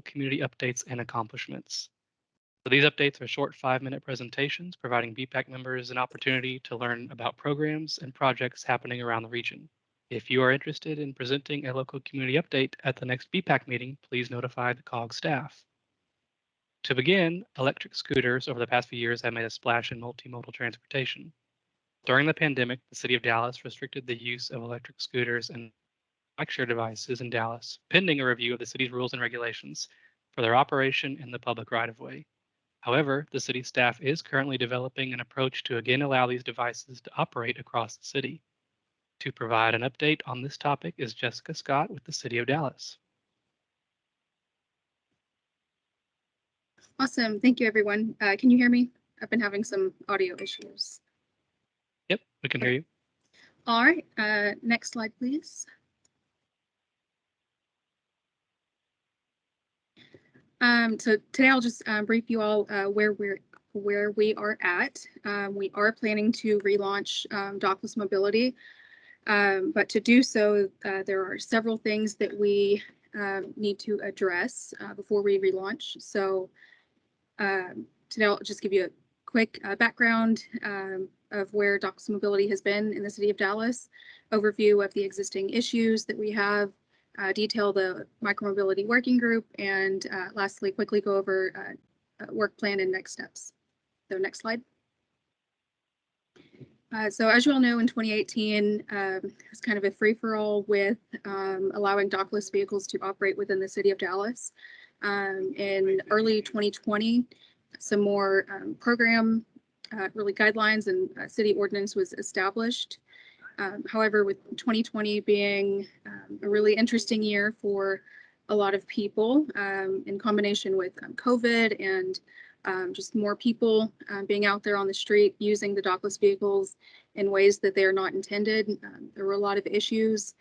community updates and accomplishments. So these updates are short 5-minute presentations providing BPAC members an opportunity to learn about programs and projects happening around the region. If you are interested in presenting a local community update at the next BPAC meeting, please notify the COG staff. To begin, electric scooters over the past few years have made a splash in multimodal transportation. During the pandemic, the city of Dallas restricted the use of electric scooters and bike share devices in Dallas, pending a review of the city's rules and regulations for their operation in the public right-of-way. However, the city staff is currently developing an approach to again allow these devices to operate across the city. To provide an update on this topic is Jessica Scott with the City of Dallas. Awesome. Thank you, everyone. Can you hear me? I've been having some audio issues. Yep, we can hear you. All right. Next slide, please. So today I'll just brief you all where we are at. We are planning to relaunch dockless mobility, but to do so, there are several things that we need to address before we relaunch. So today I'll just give you a quick background of where dockless mobility has been in the city of Dallas, overview of the existing issues that we have, detail the micromobility working group, and lastly, quickly go over work plan and next steps. So next slide. So as you all know, in 2018, it was kind of a free-for-all with allowing dockless vehicles to operate within the city of Dallas. In early 2020, some more program really guidelines and city ordinance was established. However, with 2020 being a really interesting year for a lot of people, in combination with COVID and just more people being out there on the street using the dockless vehicles in ways that they are not intended, there were a lot of issues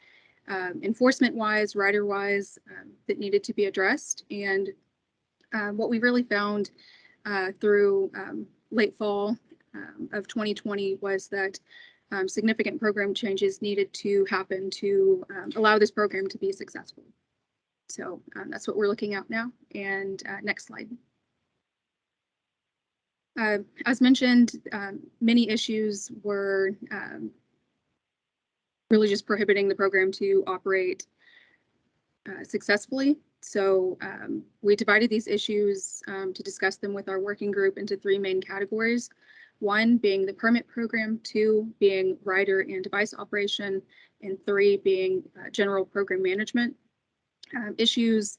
enforcement-wise, rider-wise, that needed to be addressed. And what we really found through late fall of 2020 was that significant program changes needed to happen to allow this program to be successful. So that's what we're looking at now. And next slide. As mentioned, many issues were really just prohibiting the program to operate successfully. So we divided these issues to discuss them with our working group into 3 main categories. 1 being the permit program, 2 being rider and device operation, and 3 being general program management. Issues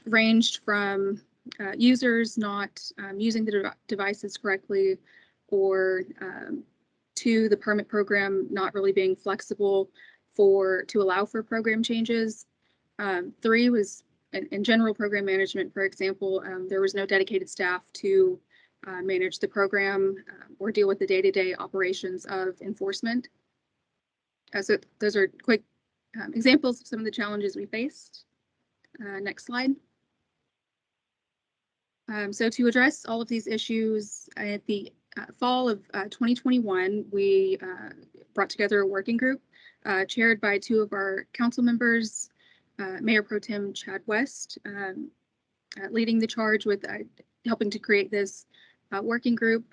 ranged from users not using the devices correctly, or to the permit program not really being flexible to allow for program changes. 3 was in general program management. For example, there was no dedicated staff to manage the program or deal with the day-to-day operations of enforcement. So those are quick examples of some of the challenges we faced. Next slide. So to address all of these issues, at the fall of 2021, we brought together a working group chaired by 2 of our council members, Mayor Pro Tem Chad West, leading the charge with helping to create this working group.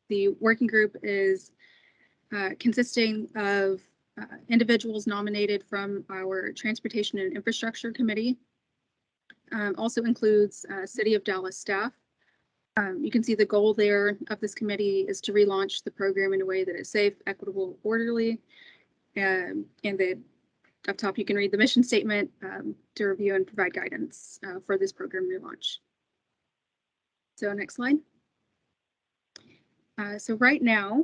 The working group is consisting of individuals nominated from our Transportation and Infrastructure Committee. Also includes City of Dallas staff. You can see the goal there of this committee is to relaunch the program in a way that is safe, equitable, orderly. And up top, you can read the mission statement to review and provide guidance for this program relaunch. So next slide. So right now,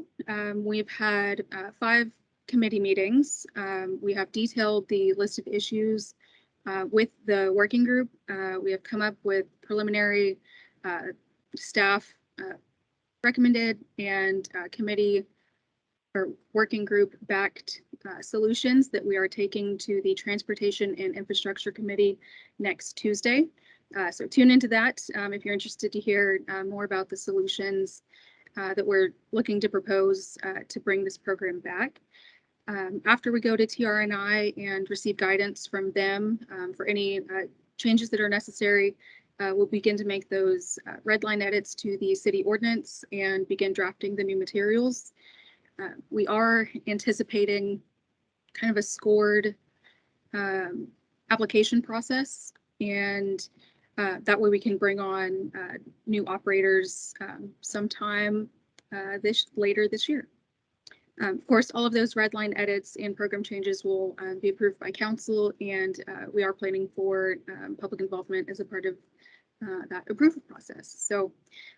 we've had 5 committee meetings. We have detailed the list of issues with the working group. We have come up with preliminary staff recommended and committee or working group backed solutions that we are taking to the Transportation and Infrastructure Committee next Tuesday. So tune into that if you're interested to hear more about the solutions that we're looking to propose to bring this program back. After we go to TRNI and receive guidance from them for any changes that are necessary, we'll begin to make those red line edits to the city ordinance and begin drafting the new materials. We are anticipating kind of a scored application process, and that way we can bring on new operators sometime later this year. Of course, all of those red line edits and program changes will be approved by council, and we are planning for public involvement as a part of that approval process. So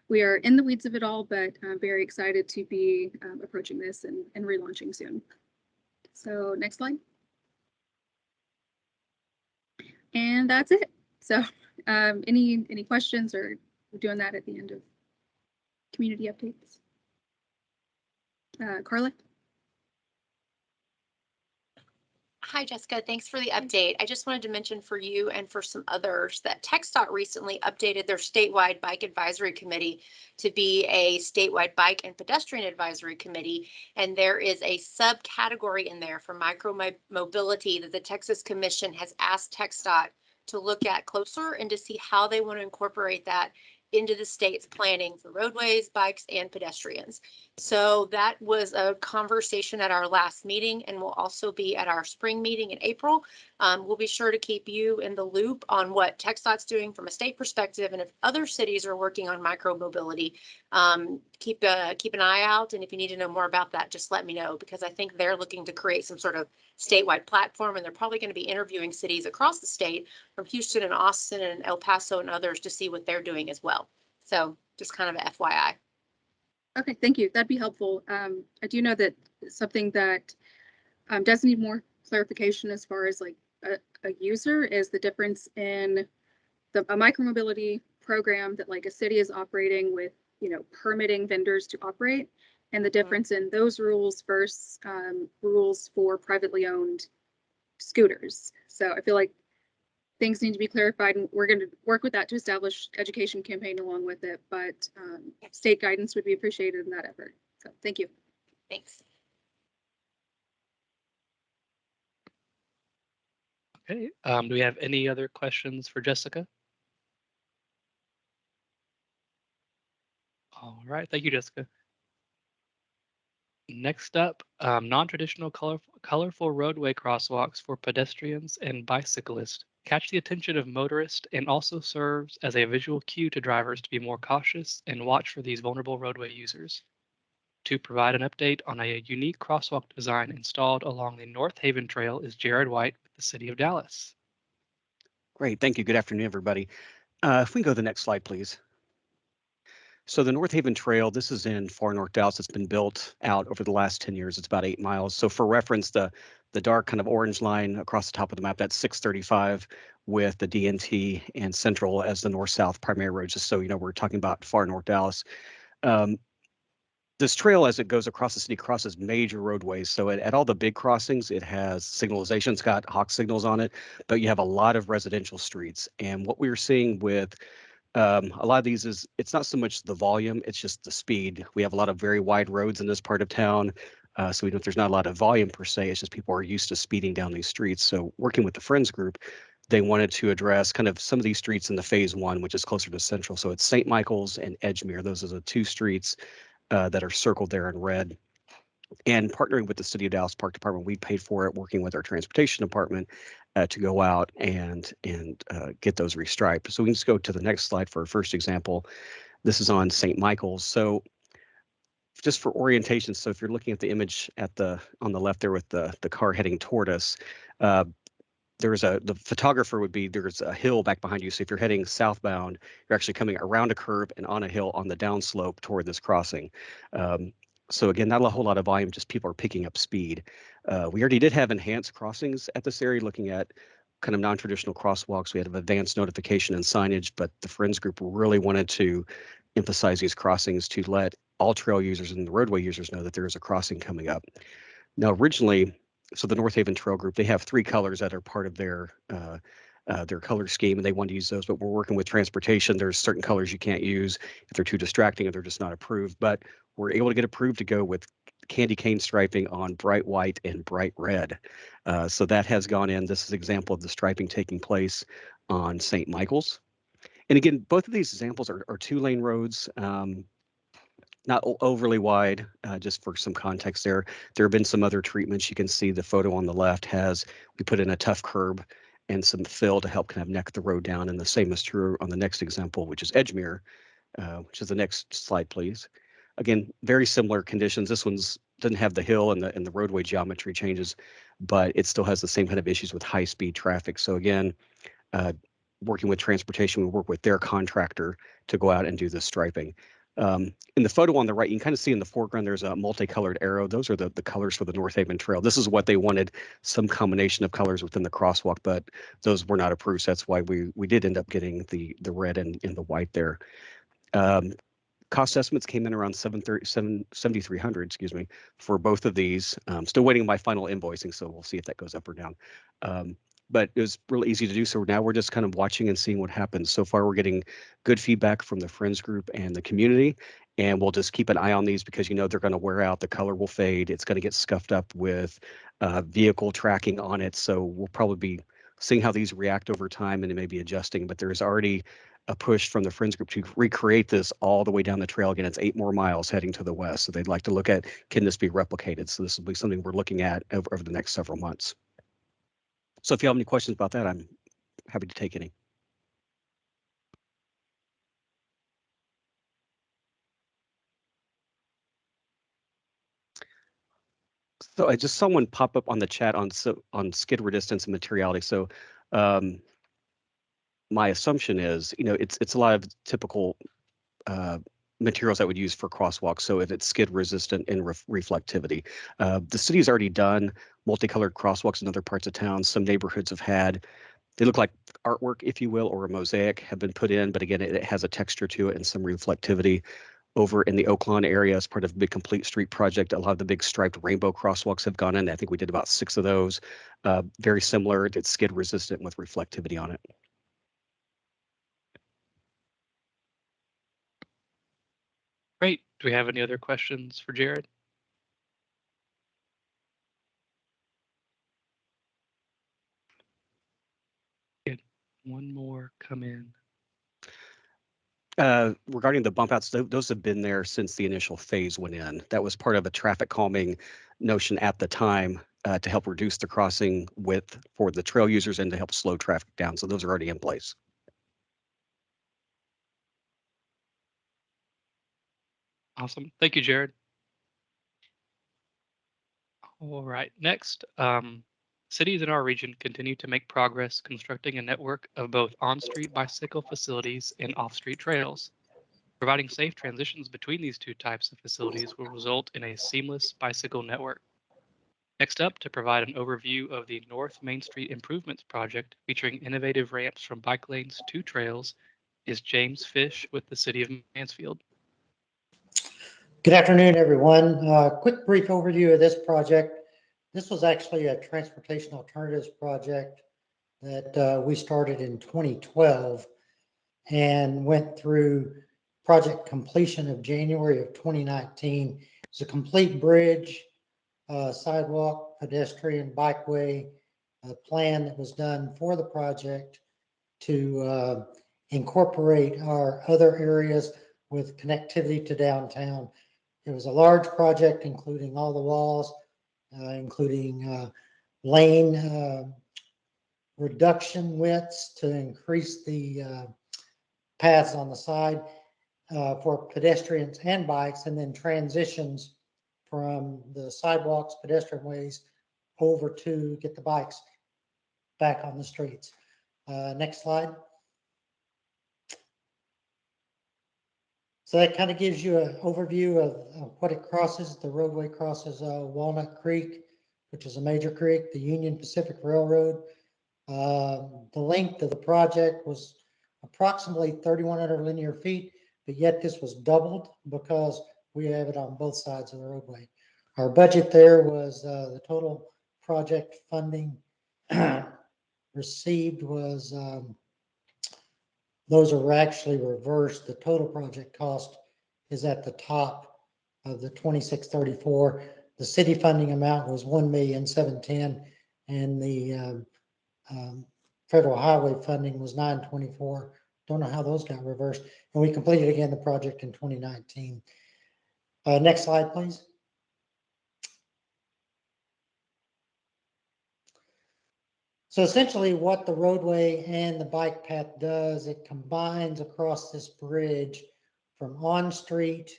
we are in the weeds of it all, but I'm very excited to be approaching this and relaunching soon. So next slide. And that's it. So any questions, or we're doing that at the end of community updates? Carla? Hi, Jessica. Thanks for the update. I just wanted to mention for you and for some others that TxDOT recently updated their statewide bike advisory committee to be a statewide bike and pedestrian advisory committee. And there is a subcategory in there for micro mobility that the Texas Commission has asked TxDOT to look at closer and to see how they want to incorporate that into the state's planning for roadways, bikes, and pedestrians. So that was a conversation at our last meeting and will also be at our spring meeting in April. We'll be sure to keep you in the loop on what TxDOT's doing from a state perspective, and if other cities are working on micro mobility, keep an eye out. And if you need to know more about that, just let me know, because I think they're looking to create some sort of statewide platform, and they're probably going to be interviewing cities across the state from Houston and Austin and El Paso and others to see what they're doing as well. So just kind of a FYI. Okay, thank you. That'd be helpful. I do know that something that does need more clarification as far as like a user is the difference in a micromobility program that like a city is operating with, permitting vendors to operate, and the difference in those rules versus rules for privately owned scooters. So I feel like things need to be clarified, and we're going to work with that to establish education campaign along with it, but state guidance would be appreciated in that effort. So thank you. Thanks. Okay, do we have any other questions for Jessica? All right, thank you, Jessica. Next up, non-traditional colorful roadway crosswalks for pedestrians and bicyclists catch the attention of motorists and also serves as a visual cue to drivers to be more cautious and watch for these vulnerable roadway users. To provide an update on a unique crosswalk design installed along the North Haven Trail is Jared White with the City of Dallas. Great, thank you. Good afternoon, everybody. If we can go to the next slide, please. So the North Haven Trail, this is in far north Dallas. It's been built out over the last 10 years. It's about 8 miles. So for reference, the dark kind of orange line across the top of the map, that's 635 with the DNT and Central as the north-south primary road, just so you know, we're talking about far north Dallas. This trail, as it goes across the city, crosses major roadways. So at all the big crossings, it has signalization. It's got hawk signals on it, but you have a lot of residential streets. And what we're seeing with a lot of these is it's not so much the volume, it's just the speed. We have a lot of very wide roads in this part of town. So even if there's not a lot of volume per se, it's just people are used to speeding down these streets. So working with the Friends group, they wanted to address kind of some of these streets in the phase 1, which is closer to Central. So it's St. Michael's and Edgemere. Those are the 2 streets that are circled there in red. And partnering with the City of Dallas Park Department, we paid for it, working with our transportation department to go out and get those restriped. So we can just go to the next slide for our first example. This is on St. Michael's. So just for orientation, so if you're looking at the image on the left there with the car heading toward us, the photographer would be, there's a hill back behind you. So if you're heading southbound, you're actually coming around a curve and on a hill on the downslope toward this crossing. So again, not a whole lot of volume, just people are picking up speed. We already did have enhanced crossings at this area, looking at kind of non-traditional crosswalks. We had advanced notification and signage, but the Friends group really wanted to emphasize these crossings to let all trail users and the roadway users know that there is a crossing coming up. Now, originally, so the North Haven Trail Group, they have 3 colors that are part of their color scheme, and they want to use those, but we're working with transportation. There's certain colors you can't use if they're too distracting or they're just not approved, but we're able to get approved to go with candy cane striping on bright white and bright red. So that has gone in. This is an example of the striping taking place on St. Michael's. And again, both of these examples are 2-lane roads, not overly wide, just for some context there. There have been some other treatments. You can see the photo on the left we put in a tough curb and some fill to help kind of neck the road down. And the same is true on the next example, which is Edgemere, which is the next slide, please. Again, very similar conditions. This one's doesn't have the hill and the roadway geometry changes, but it still has the same kind of issues with high-speed traffic. So again, working with transportation, we work with their contractor to go out and do the striping. In the photo on the right, you can kind of see in the foreground, there's a multicolored arrow. Those are the colors for the North Haven Trail. This is what they wanted, some combination of colors within the crosswalk, but those were not approved. So that's why we did end up getting the red and the white there. Cost estimates came in around $7,300, excuse me, for both of these. Still waiting on my final invoicing, so we'll see if that goes up or down. But it was really easy to do. So now we're just kind of watching and seeing what happens. So far, we're getting good feedback from the Friends group and the community, and we'll just keep an eye on these because they're going to wear out. The color will fade. It's going to get scuffed up with vehicle tracking on it. So we'll probably be seeing how these react over time and it may be adjusting. But there's already a push from the Friends group to recreate this all the way down the trail. Again, it's 8 more miles heading to the west. So they'd like to look at, can this be replicated? So this will be something we're looking at over the next several months. So if you have any questions about that, I'm happy to take any. So I just saw one pop up on the chat on skid resistance and materiality. So my assumption is, it's a lot of typical materials that would use for crosswalks. So if it's skid resistant and reflectivity, the city's already done multicolored crosswalks in other parts of town. Some neighborhoods have had, they look like artwork, if you will, or a mosaic have been put in, but again, it has a texture to it and some reflectivity. Over in the Oaklawn area, as part of the big complete street project, a lot of the big striped rainbow crosswalks have gone in. I think we did about 6 of those. Very similar, it's skid resistant with reflectivity on it. Great. Do we have any other questions for Jared? Good. One more come in. Regarding the bump outs, those have been there since the initial phase went in. That was part of a traffic calming notion at the time to help reduce the crossing width for the trail users and to help slow traffic down. So those are already in place. Awesome. Thank you, Jared. All right. Next, cities in our region continue to make progress constructing a network of both on-street bicycle facilities and off-street trails. Providing safe transitions between these two types of facilities will result in a seamless bicycle network. Next up, to provide an overview of the North Main Street Improvements Project featuring innovative ramps from bike lanes to trails, is James Fish with the City of Mansfield. Good afternoon, everyone. Quick brief overview of this project. This was actually a transportation alternatives project that we started in 2012 and went through project completion of January of 2019. It's a complete bridge, sidewalk, pedestrian, bikeway plan that was done for the project to incorporate our other areas with connectivity to downtown. It was a large project, including all the walls, including lane reduction widths to increase the paths on the side for pedestrians and bikes, and then transitions from the sidewalks, pedestrian ways over to get the bikes back on the streets. Next slide. So that kind of gives you an overview of what it crosses. The roadway crosses Walnut Creek, which is a major creek, the Union Pacific Railroad. The length of the project was approximately 3,100 linear feet, but yet this was doubled because we have it on both sides of the roadway. Our budget there was the total project funding received was those are actually reversed. The total project cost is at the top of the 2634. The city funding amount was 1,710,000, and the federal highway funding was 924. Don't know how those got reversed. And we completed again the project in 2019. Next slide, please. So essentially what the roadway and the bike path does, it combines across this bridge from on street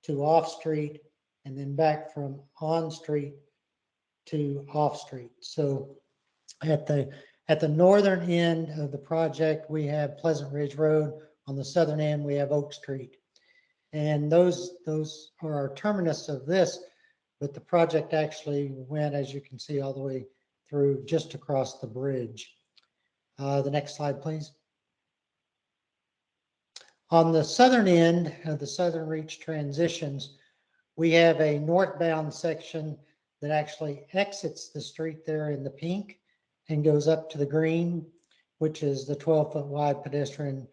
to off street, and then back from on street to off street. So at the northern end of the project, we have Pleasant Ridge Road. On the southern end, we have Oak Street. And those are our terminus of this, but the project actually went, as you can see, all the way through just across the bridge. The next slide, please. On the southern end of the Southern Reach transitions, we have a northbound section that actually exits the street there in the pink and goes up to the green, which is the 12-foot wide pedestrian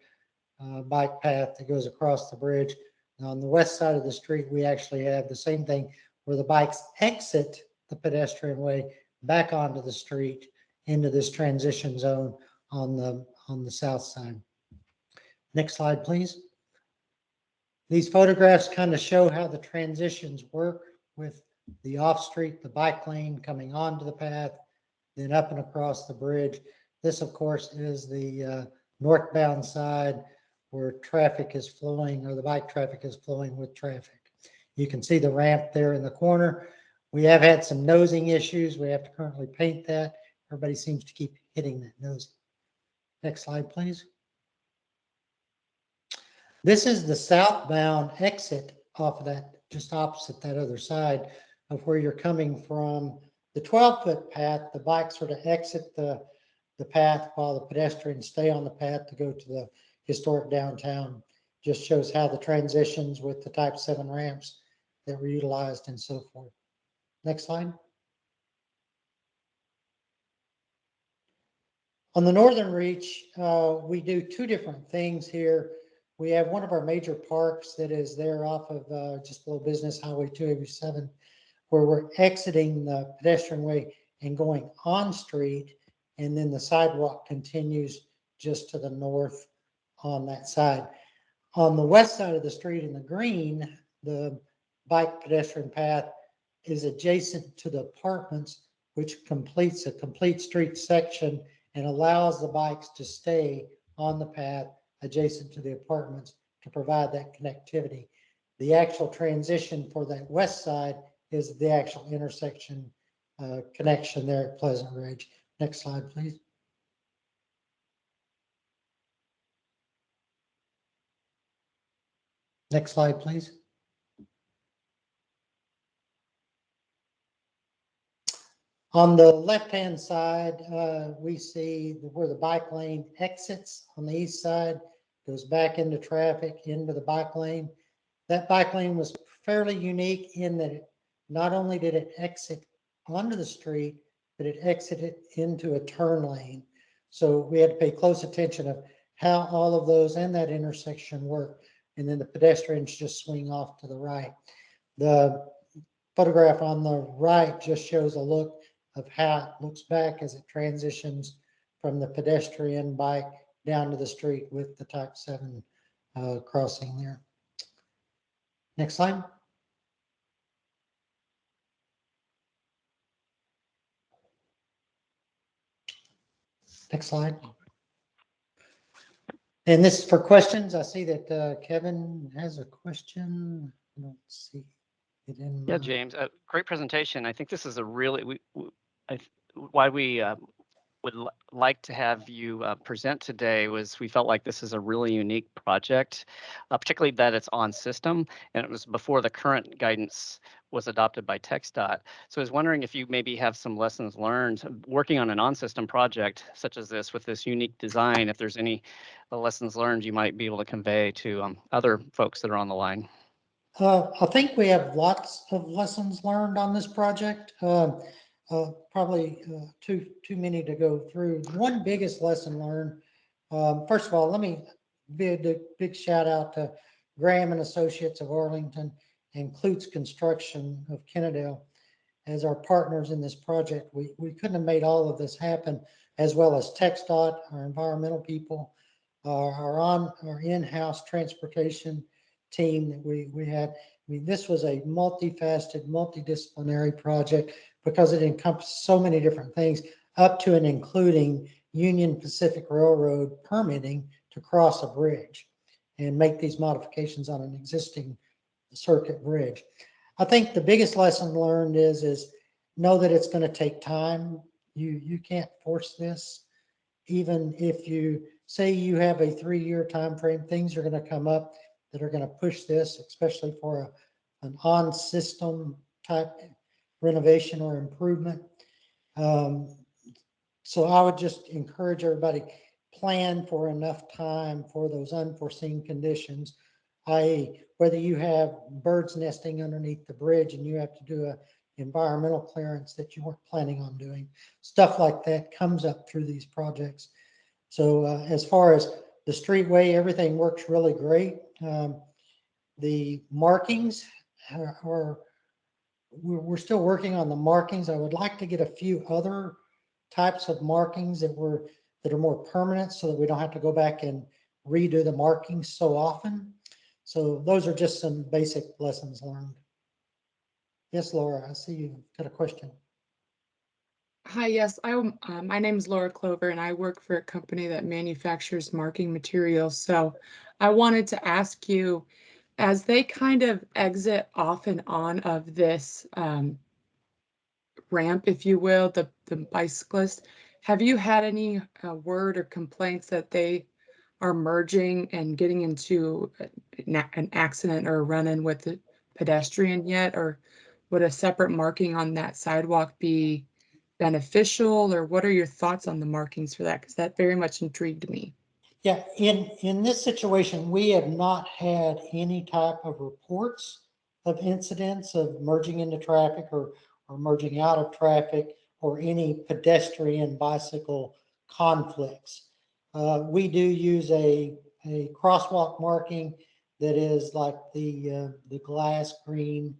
bike path that goes across the bridge. And on the west side of the street, we actually have the same thing where the bikes exit the pedestrian way back onto the street into this transition zone on the south side. Next slide, please. These photographs kind of show how the transitions work with the off-street, the bike lane coming onto the path, then up and across the bridge. This, of course, is the northbound side where traffic is flowing, or the bike traffic is flowing with traffic. You can see the ramp there in the corner. We have had some nosing issues. We have to currently paint that. Everybody seems to keep hitting that nosing. Next slide, please. This is the southbound exit off of that, just opposite that other side of where you're coming from. The 12-foot path, the bikes sort of exit the path while the pedestrians stay on the path to go to the historic downtown. Just shows how the transitions with the type 7 ramps that were utilized and so forth. Next slide. On the northern reach, we do two different things here. We have one of our major parks that is there off of just below Business Highway 287, where we're exiting the pedestrian way and going on street, and then the sidewalk continues just to the north on that side. On the west side of the street in the green, the bike pedestrian path is adjacent to the apartments, which completes a complete street section and allows the bikes to stay on the path adjacent to the apartments to provide that connectivity. The actual transition for that west side is the actual intersection connection there at Pleasant Ridge. Next slide, please. Next slide, please. On the left-hand side, we see where the bike lane exits on the east side, goes back into traffic, into the bike lane. That bike lane was fairly unique in that not only did it exit onto the street, but it exited into a turn lane. So we had to pay close attention of how all of those and that intersection work. And then the pedestrians just swing off to the right. The photograph on the right just shows a look of how it looks back as it transitions from the pedestrian bike down to the street with the type 7 crossing there. Next slide. Next slide. And this is for questions. I see that Kevin has a question. I don't see it in. Yeah, James, great presentation. I think this is a really, why we would like to have you present today was we felt like this is a really unique project, particularly that it's on system, and it was before the current guidance was adopted by TxDOT. So I was wondering if you maybe have some lessons learned working on an on-system project such as this with this unique design, if there's any lessons learned you might be able to convey to other folks that are on the line. I think we have lots of lessons learned on this project. Probably too many to go through. One biggest lesson learned, first of all, let me big shout out to Graham and Associates of Arlington and Klutz Construction of Kennedale as our partners in this project. We couldn't have made all of this happen, as well as TxDOT, our environmental people, our in-house transportation team that we had. I mean, this was a multifaceted, multidisciplinary project because it encompassed so many different things, up to and including Union Pacific Railroad permitting to cross a bridge and make these modifications on an existing circuit bridge. I think the biggest lesson learned is know that it's going to take time. You can't force this. Even if you say you have a 3-year time frame, things are going to come up that are going to push this, especially for an on-system type renovation or improvement. So I would just encourage everybody, plan for enough time for those unforeseen conditions, i.e. whether you have birds nesting underneath the bridge and you have to do an environmental clearance that you weren't planning on doing. Stuff like that comes up through these projects. So as far as the streetway, everything works really great. The markings we're still working on the markings. I would like to get a few other types of markings that are more permanent, so that we don't have to go back and redo the markings so often. So those are just some basic lessons learned. Yes, Laura, I see you've got a question. Hi, yes, my name is Laura Clover, and I work for a company that manufactures marking materials. So I wanted to ask you, as they kind of exit off and on of this ramp, if you will, the bicyclist, have you had any word or complaints that they are merging and getting into an accident or a run-in with the pedestrian yet? Or would a separate marking on that sidewalk be beneficial, or what are your thoughts on the markings for that? Because that very much intrigued me. Yeah, in this situation, we have not had any type of reports of incidents of merging into traffic or merging out of traffic, or any pedestrian bicycle conflicts. We do use a crosswalk marking that is like the glass green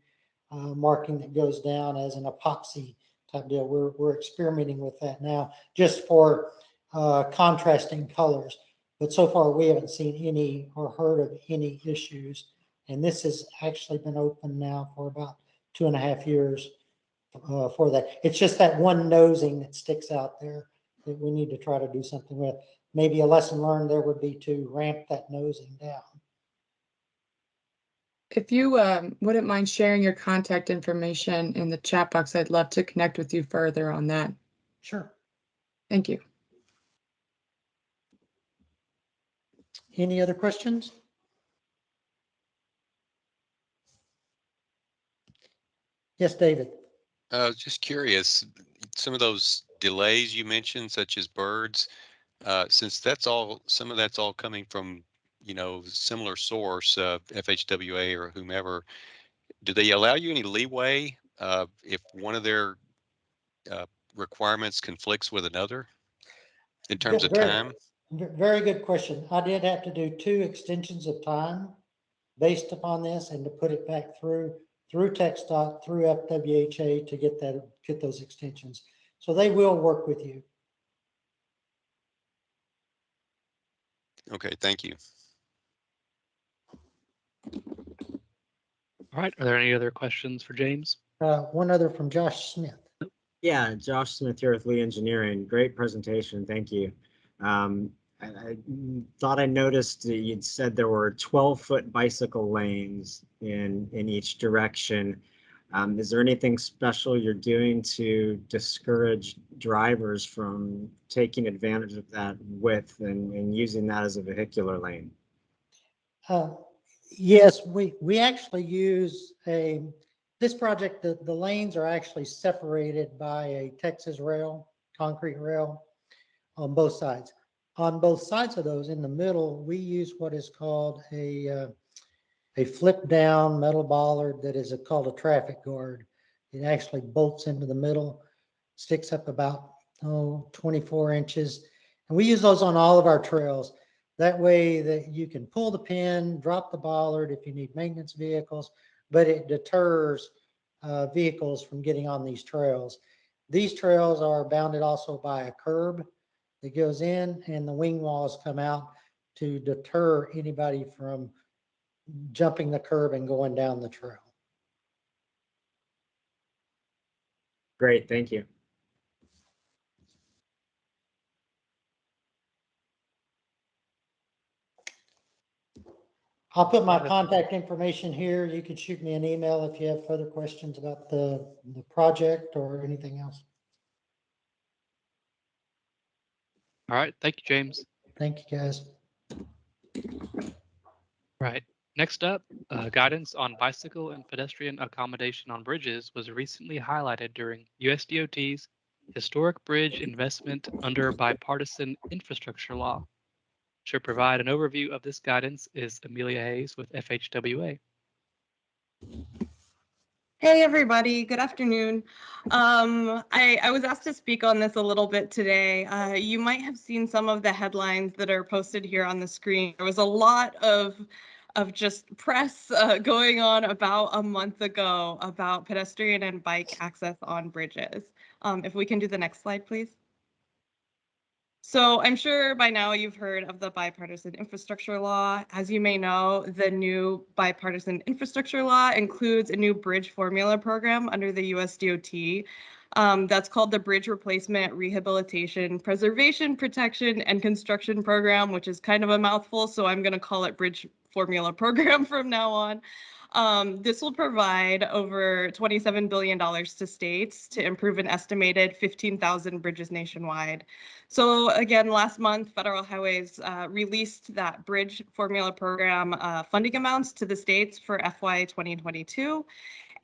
marking that goes down as an epoxy type deal. We're experimenting with that now, just for contrasting colors. But so far, we haven't seen any or heard of any issues. And this has actually been open now for about 2.5 years for that. It's just that one nosing that sticks out there that we need to try to do something with. Maybe a lesson learned there would be to ramp that nosing down. If you wouldn't mind sharing your contact information in the chat box, I'd love to connect with you further on that. Sure. Thank you. Any other questions? Yes, David. Just curious, some of those delays you mentioned, such as birds, since some of that's all coming from, similar source, FHWA or whomever, do they allow you any leeway if one of their requirements conflicts with another in terms of time? Very good question. I did have to do 2 extensions of time based upon this, and to put it back through TxDOT, through FWHA to get those extensions. So they will work with you. Okay, thank you. All right. Are there any other questions for James? One other from Josh Smith. Yeah, Josh Smith here with Lee Engineering. Great presentation. Thank you. I thought I noticed that you'd said there were 12-foot bicycle lanes in each direction. Is there anything special you're doing to discourage drivers from taking advantage of that width and using that as a vehicular lane? Yes, we actually use this project, the lanes are actually separated by a Texas rail, concrete rail on both sides. On both sides of those, in the middle, we use what is called a flip down metal bollard that is called a traffic guard. It actually bolts into the middle, sticks up about 24 inches. And we use those on all of our trails. That way that you can pull the pin, drop the bollard if you need maintenance vehicles, but it deters vehicles from getting on these trails. These trails are bounded also by a curb that goes in, and the wing walls come out to deter anybody from jumping the curb and going down the trail. Great, thank you. I'll put my contact information here. You can shoot me an email if you have further questions about the project or anything else. All right. Thank you, James. Thank you, guys. Right. Next up, guidance on bicycle and pedestrian accommodation on bridges was recently highlighted during USDOT's Historic Bridge Investment under Bipartisan Infrastructure Law. To provide an overview of this guidance is Amelia Hayes with FHWA. Hey everybody, good afternoon. I was asked to speak on this a little bit today. You might have seen some of the headlines that are posted here on the screen. There was a lot of just press going on about a month ago about pedestrian and bike access on bridges. If we can do the next slide, please. So I'm sure by now you've heard of the Bipartisan Infrastructure Law. As you may know, the new Bipartisan Infrastructure Law includes a new bridge formula program under the USDOT. That's called the Bridge Replacement, Rehabilitation, Preservation, Protection, and Construction Program, which is kind of a mouthful, so I'm going to call it Bridge Formula Program from now on. This will provide over $27 billion to states to improve an estimated 15,000 bridges nationwide. So again, last month, Federal Highways released that Bridge Formula Program funding amounts to the states for FY 2022.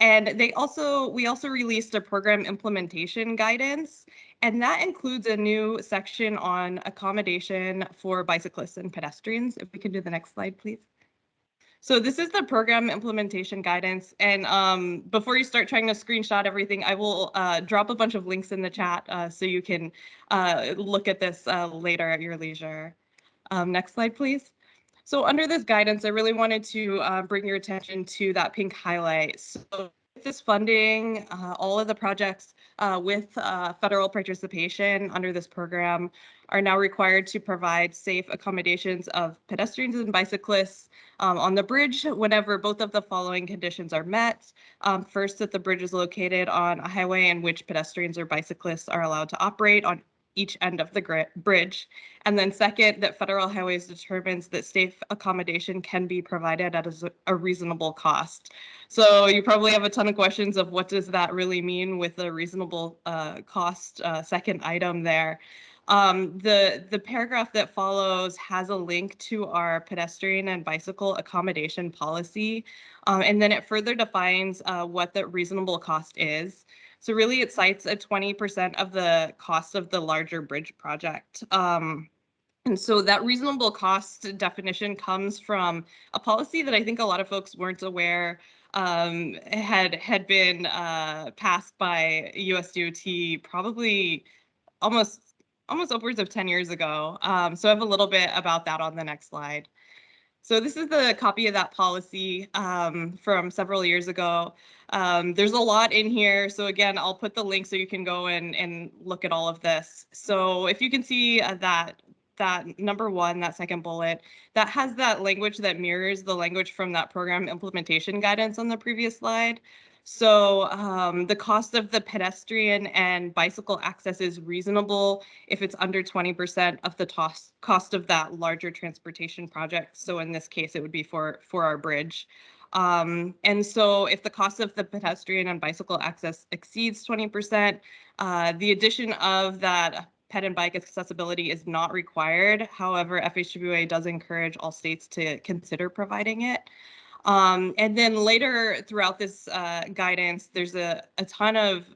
And we also released a program implementation guidance, and that includes a new section on accommodation for bicyclists and pedestrians. If we can do the next slide, please. So this is the program implementation guidance. And before you start trying to screenshot everything, I will drop a bunch of links in the chat so you can look at this later at your leisure. Next slide, please. So under this guidance, I really wanted to bring your attention to that pink highlight. So with this funding, all of the projects with federal participation under this program are now required to provide safe accommodations of pedestrians and bicyclists on the bridge whenever both of the following conditions are met. First, that the bridge is located on a highway in which pedestrians or bicyclists are allowed to operate on each end of the bridge. And then second, that Federal Highways determines that safe accommodation can be provided at a reasonable cost. So you probably have a ton of questions of what does that really mean with a reasonable cost, second item there. The paragraph that follows has a link to our pedestrian and bicycle accommodation policy, and then it further defines what the reasonable cost is. So really it cites a 20% of the cost of the larger bridge project. And so that reasonable cost definition comes from a policy that I think a lot of folks weren't aware had been passed by USDOT probably almost upwards of 10 years ago. So I have a little bit about that on the next slide. So this is the copy of that policy from several years ago. There's a lot in here. So again, I'll put the link so you can go and look at all of this. So if you can see that number one, that second bullet, that has that language that mirrors the language from that program implementation guidance on the previous slide. So the cost of the pedestrian and bicycle access is reasonable if it's under 20% of the cost of that larger transportation project. So in this case, it would be for our bridge. And so if the cost of the pedestrian and bicycle access exceeds 20%, the addition of that ped and bike accessibility is not required. However, FHWA does encourage all states to consider providing it. And then later throughout this guidance, there's a ton of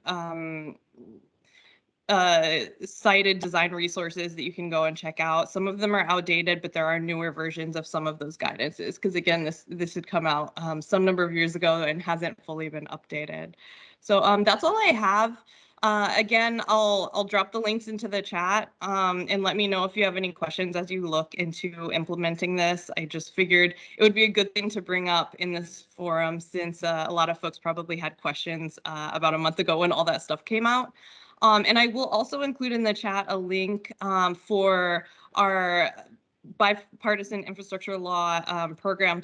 cited design resources that you can go and check out. Some of them are outdated, but there are newer versions of some of those guidances because again, this had come out some number of years ago and hasn't fully been updated. So that's all I have. Again, I'll drop the links into the chat and let me know if you have any questions as you look into implementing this. I just figured it would be a good thing to bring up in this forum since a lot of folks probably had questions about a month ago when all that stuff came out. And I will also include in the chat a link for our bipartisan infrastructure law program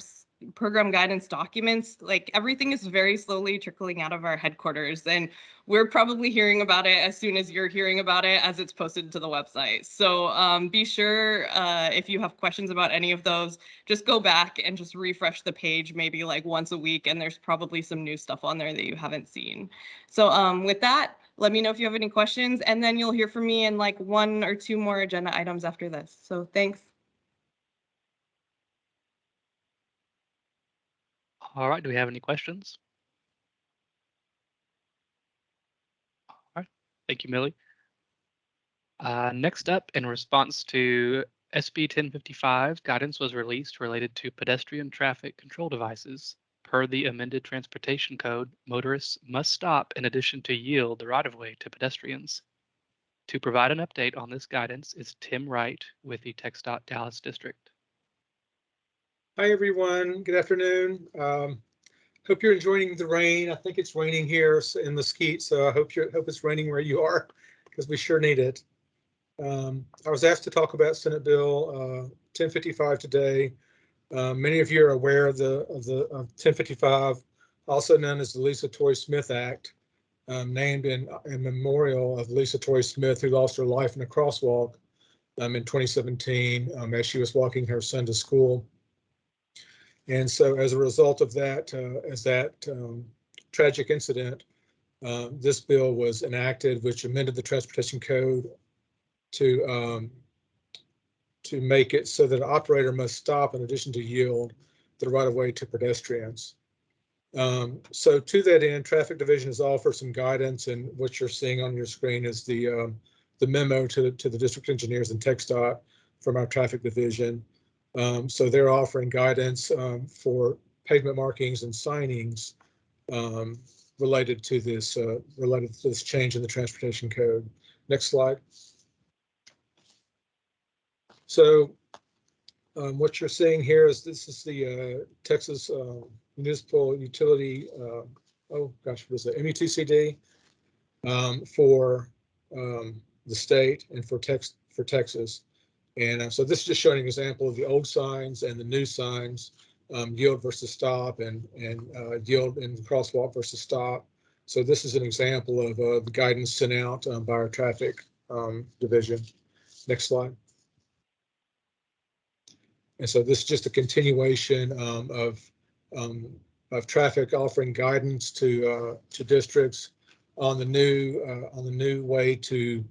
guidance documents. Like everything is very slowly trickling out of our headquarters, and we're probably hearing about it as soon as you're hearing about it as it's posted to the website. So be sure if you have questions about any of those, just go back and just refresh the page maybe like once a week, and there's probably some new stuff on there that you haven't seen. So with that, let me know if you have any questions, and then you'll hear from me in like 1 or 2 more agenda items after this. So thanks. All right, do we have any questions? All right, thank you, Millie. Next up, in response to SB 1055, guidance was released related to pedestrian traffic control devices. Per the amended transportation code, motorists must stop in addition to yield the right-of-way to pedestrians. To provide an update on this guidance is Tim Wright with the TxDOT Dallas District. Hi, everyone. Good afternoon. Hope you're enjoying the rain. I think it's raining here in Mesquite, so I hope it's raining where you are, because we sure need it. I was asked to talk about Senate Bill 1055 today. Many of you are aware of 1055, also known as the Lisa Toy Smith Act, named in memorial of Lisa Toy Smith, who lost her life in a crosswalk in 2017 as she was walking her son to school. And so as a result of that, tragic incident, this bill was enacted, which amended the transportation code to make it so that an operator must stop in addition to yield the right-of-way to pedestrians. So to that end, Traffic Division has offered some guidance, and what you're seeing on your screen is the memo to the district engineers and TxDOT from our Traffic Division. So they're offering guidance for pavement markings and signings related to this change in the transportation code. Next slide. So what you're seeing here is this is the Texas Municipal Utility, oh gosh, what is it, MUTCD for the state and for Texas. And so this is just showing an example of the old signs and the new signs, yield versus stop, and yield in crosswalk versus stop. So this is an example of the guidance sent out by our Traffic Division. Next slide. And so this is just a continuation of traffic offering guidance to districts on the new way to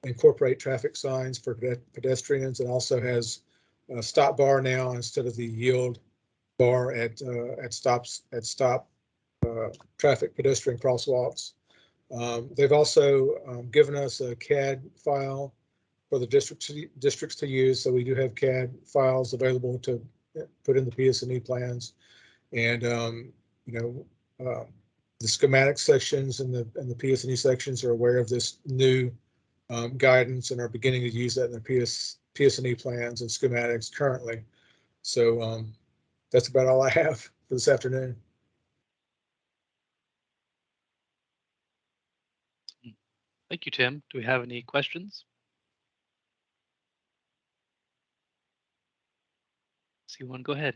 incorporate traffic signs for pedestrians, and also has a stop bar now instead of the yield bar at stop traffic pedestrian crosswalks. They've also given us a CAD file for the districts to use, so we do have CAD files available to put in the PS&E plans, and the schematic sections and the PS&E sections are aware of this new guidance and are beginning to use that in their PS&E plans and schematics currently. So that's about all I have for this afternoon. Thank you, Tim. Do we have any questions? See one, go ahead.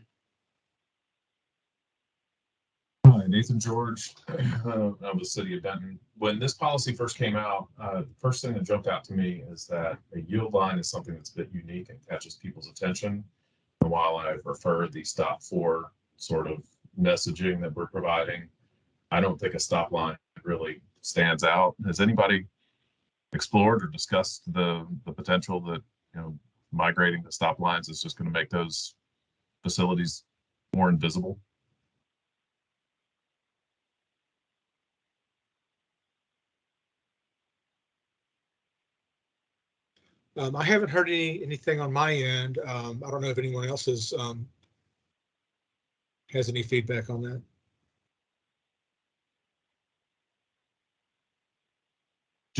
Hi, Nathan George, of the city of Benton. When this policy first came out, the first thing that jumped out to me is that a yield line is something that's a bit unique and catches people's attention. And while I've referred the stop for sort of messaging that we're providing, I don't think a stop line really stands out. Has anybody explored or discussed the potential that, migrating the stop lines is just going to make those facilities more invisible? I haven't heard anything on my end. I don't know if anyone else has any feedback on that.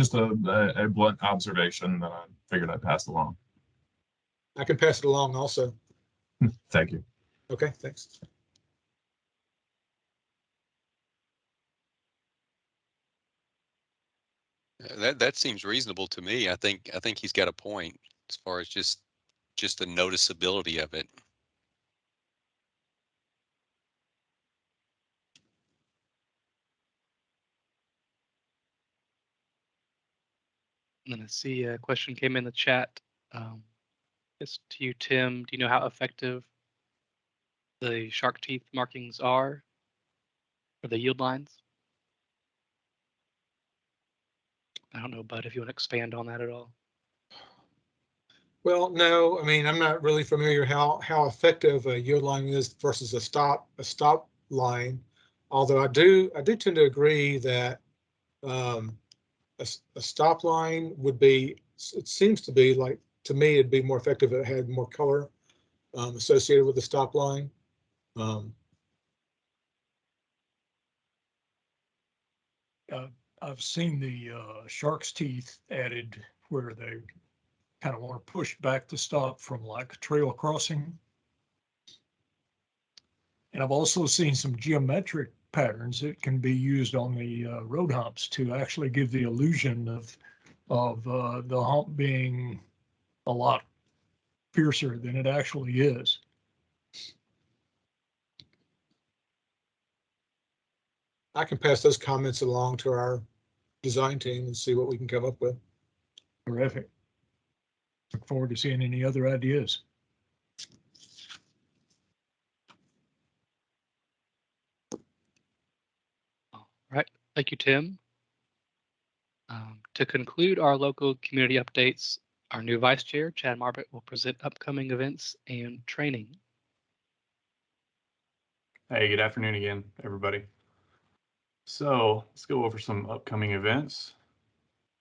just a blunt observation that I figured I'd pass along. I can pass it along also. Thank you. Okay, thanks. That seems reasonable to me. I think he's got a point as far as just the noticeability of it. And then I see a question came in the chat. It's to you, Tim. Do you know how effective the shark teeth markings are for the yield lines? I don't know, Bud, if you want to expand on that at all. Well, no, I mean, I'm not really familiar how effective a yield line is versus a stop line. Although I do tend to agree that a stop line would be, it seems to be like, to me, it'd be more effective if it had more color associated with the stop line. I've seen the shark's teeth added where they kind of want to push back the stop from like a trail crossing. And I've also seen some geometric patterns that can be used on the road humps to actually give the illusion of the hump being a lot fiercer than it actually is. I can pass those comments along to our design team and see what we can come up with. Terrific. Look forward to seeing any other ideas. All right. Thank you, Tim. To conclude our local community updates, our new vice chair, Chad Marbett, will present upcoming events and training. Hey, good afternoon again, everybody. So let's go over some upcoming events.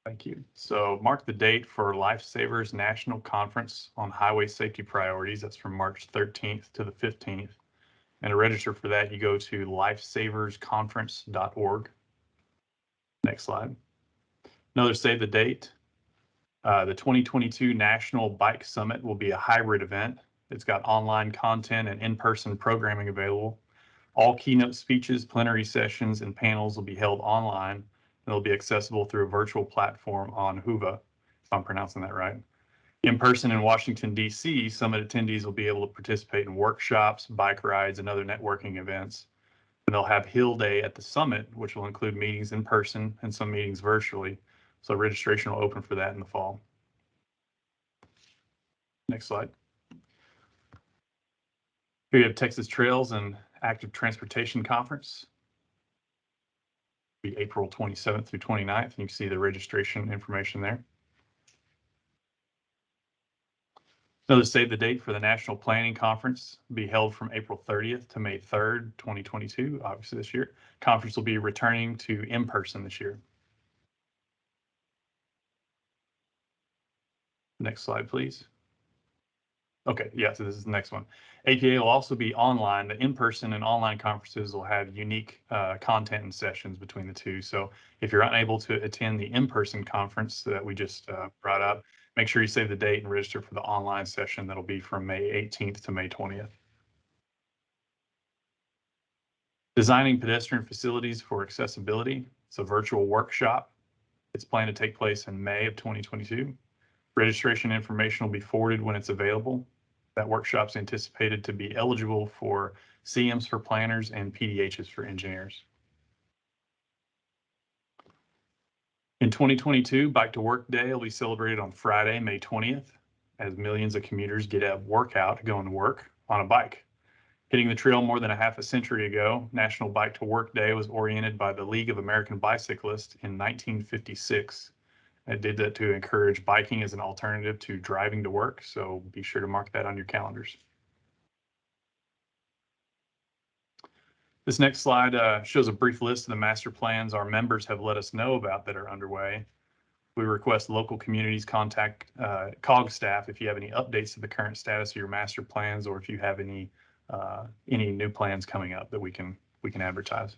Thank you. So mark the date for Lifesavers National Conference on Highway Safety Priorities. That's from March 13th to the 15th. And to register for that, you go to lifesaversconference.org. Next slide. Another save the date. The 2022 National Bike Summit will be a hybrid event. It's got online content and in-person programming available. All keynote speeches, plenary sessions, and panels will be held online, and they'll be accessible through a virtual platform on Fhwa, if I'm pronouncing that right. In person in Washington, D.C., summit attendees will be able to participate in workshops, bike rides, and other networking events. And they'll have Hill Day at the summit, which will include meetings in person and some meetings virtually. So registration will open for that in the fall. Next slide. Here you have Texas Trails and Active Transportation Conference. It'll be April 27th through 29th. And you can see the registration information there. Another save the date for the National Planning Conference will be held from April 30th to May 3rd, 2022, obviously this year. Conference will be returning to in-person this year. Next slide, please. Okay, yeah, so this is the next one. APA will also be online. The in-person and online conferences will have unique content and sessions between the two. So if you're unable to attend the in-person conference that we just brought up, make sure you save the date and register for the online session that'll be from May 18th to May 20th. Designing pedestrian facilities for accessibility. It's a virtual workshop. It's planned to take place in May of 2022. Registration information will be forwarded when it's available. That workshop's anticipated to be eligible for CMs for planners and PDHs for engineers. In 2022, Bike to Work Day will be celebrated on Friday, May 20th, as millions of commuters get a workout going to work on a bike. Hitting the trail more than a half a century ago, National Bike to Work Day was oriented by the League of American Bicyclists in 1956. It did that to encourage biking as an alternative to driving to work, so be sure to mark that on your calendars. This next slide shows a brief list of the master plans our members have let us know about that are underway. We request local communities contact COG staff if you have any updates to the current status of your master plans, or if you have any new plans coming up that we can advertise.